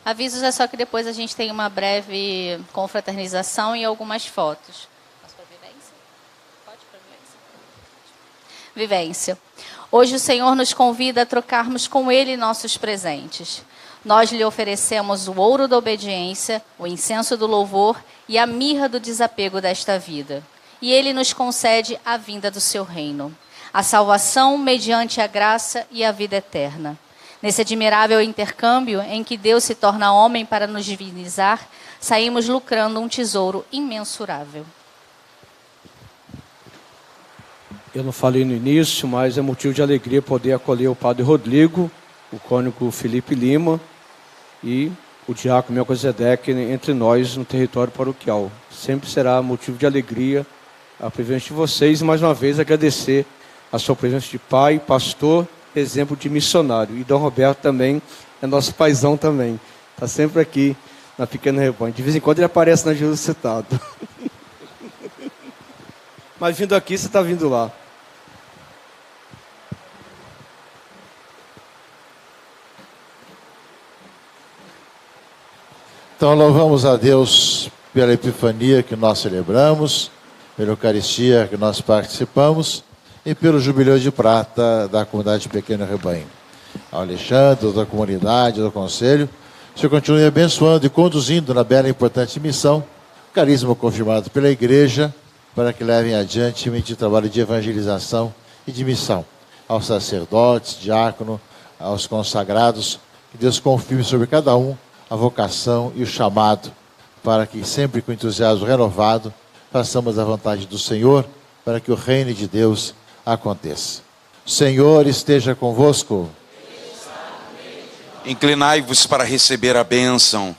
Avisos é só que depois a gente tem uma breve confraternização e algumas fotos. Posso para vivência? Pode para vivência. Vivência. Hoje o Senhor nos convida a trocarmos com Ele nossos presentes. Nós lhe oferecemos o ouro da obediência, o incenso do louvor e a mirra do desapego desta vida. E Ele nos concede a vinda do seu reino, a salvação mediante a graça e a vida eterna. Nesse admirável intercâmbio em que Deus se torna homem para nos divinizar, saímos lucrando um tesouro imensurável. Eu não falei no início, mas é motivo de alegria poder acolher o Padre Rodrigo, o cônego Felipe Lima e o diácono Melquisedeque entre nós no território paroquial. Sempre será motivo de alegria a presença de vocês e mais uma vez agradecer a sua presença de pai, pastor, exemplo de missionário. E Dom Roberto também é nosso paizão também. Está sempre aqui na Pequena Rebanho. De vez em quando ele aparece na Jesus Citado. Mas vindo aqui, você está vindo lá. Então louvamos a Deus pela Epifania que nós celebramos, pela Eucaristia que nós participamos e pelo Jubileu de Prata da comunidade Pequeno Rebanho. Ao Alexandre, da comunidade, do Conselho, o Senhor continue abençoando e conduzindo na bela e importante missão, carisma confirmado pela Igreja, para que levem adiante o trabalho de evangelização e de missão. Aos sacerdotes, diácono, aos consagrados, que Deus confirme sobre cada um a vocação e o chamado, para que sempre com entusiasmo renovado façamos a vontade do Senhor, para que o reino de Deus aconteça. O Senhor esteja convosco. Inclinai-vos para receber a bênção.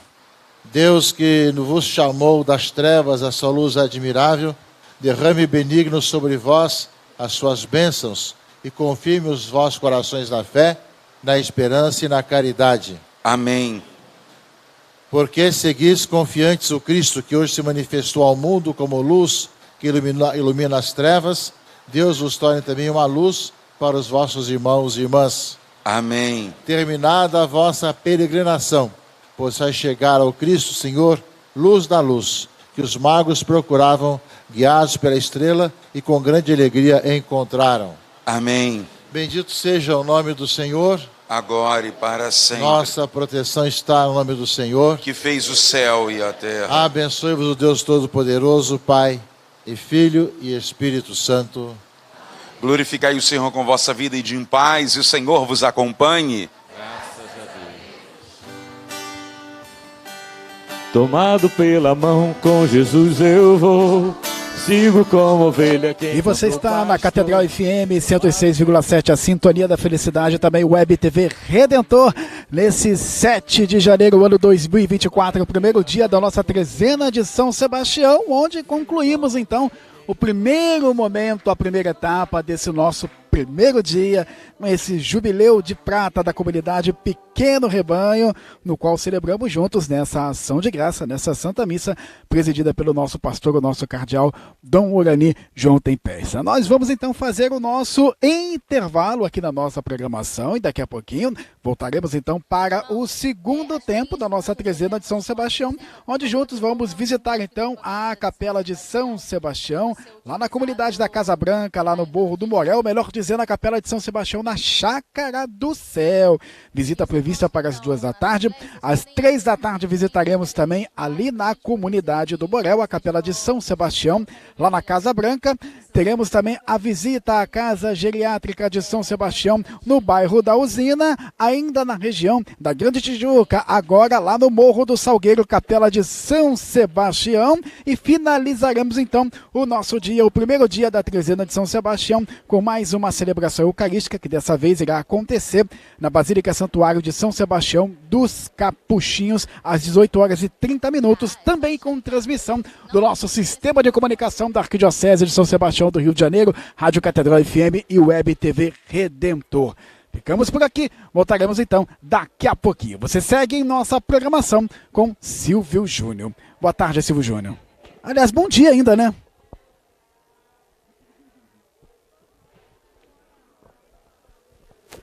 Deus que vos chamou das trevas à sua luz admirável, derrame benigno sobre vós as suas bênçãos e confirme os vossos corações na fé, na esperança e na caridade. Amém. Porque seguis confiantes o Cristo que hoje se manifestou ao mundo como luz que ilumina as trevas, Deus vos torne também uma luz para os vossos irmãos e irmãs. Amém. Terminada a vossa peregrinação, possais chegar ao Cristo Senhor, luz da luz, que os magos procuravam, guiados pela estrela, e com grande alegria encontraram. Amém. Bendito seja o nome do Senhor. Agora e para sempre. Nossa proteção está no nome do Senhor, que fez o céu e a terra. Abençoe-vos o Deus Todo-Poderoso, Pai e Filho e Espírito Santo. Glorificai o Senhor com vossa vida e de em paz, e o Senhor vos acompanhe. Graças a Deus. Tomado pela mão, com Jesus eu vou. Sigo como ovelha. E você está na Catedral FM 106,7, a sintonia da felicidade, também Web TV Redentor, nesse 7 de janeiro, ano 2024, o primeiro dia da nossa trezena de São Sebastião, onde concluímos então o primeiro momento, a primeira etapa desse nosso primeiro dia, com esse jubileu de prata da comunidade Pequeno Rebanho, no qual celebramos juntos nessa ação de graça, nessa Santa Missa, presidida pelo nosso pastor, o nosso cardeal, Dom Urani João Tempesta. Nós vamos então fazer o nosso intervalo aqui na nossa programação e daqui a pouquinho voltaremos então para o segundo tempo da nossa trezena de São Sebastião, onde juntos vamos visitar então a Capela de São Sebastião, lá na comunidade da Casa Branca, lá no Morro do Morel, melhor dizendo, a Capela de São Sebastião na Chácara do Céu. Visita prevista para as 2 da tarde. Às 3 da tarde visitaremos também ali na comunidade do Borel, a Capela de São Sebastião, lá na Casa Branca. Teremos também a visita à Casa Geriátrica de São Sebastião, no bairro da Usina, ainda na região da Grande Tijuca, agora lá no Morro do Salgueiro, Capela de São Sebastião. E finalizaremos então o nosso dia, o primeiro dia da trezena de São Sebastião, com mais uma celebração eucarística que dessa vez irá acontecer na Basílica Santuário de São Sebastião dos Capuchinhos, às 18h30, também com transmissão do nosso sistema de comunicação da Arquidiocese de São Sebastião do Rio de Janeiro, Rádio Catedral FM e Web TV Redentor. Ficamos por aqui, voltaremos então daqui a pouquinho. Você segue em nossa programação com Silvio Júnior. Boa tarde, Silvio Júnior. Aliás, bom dia ainda, né?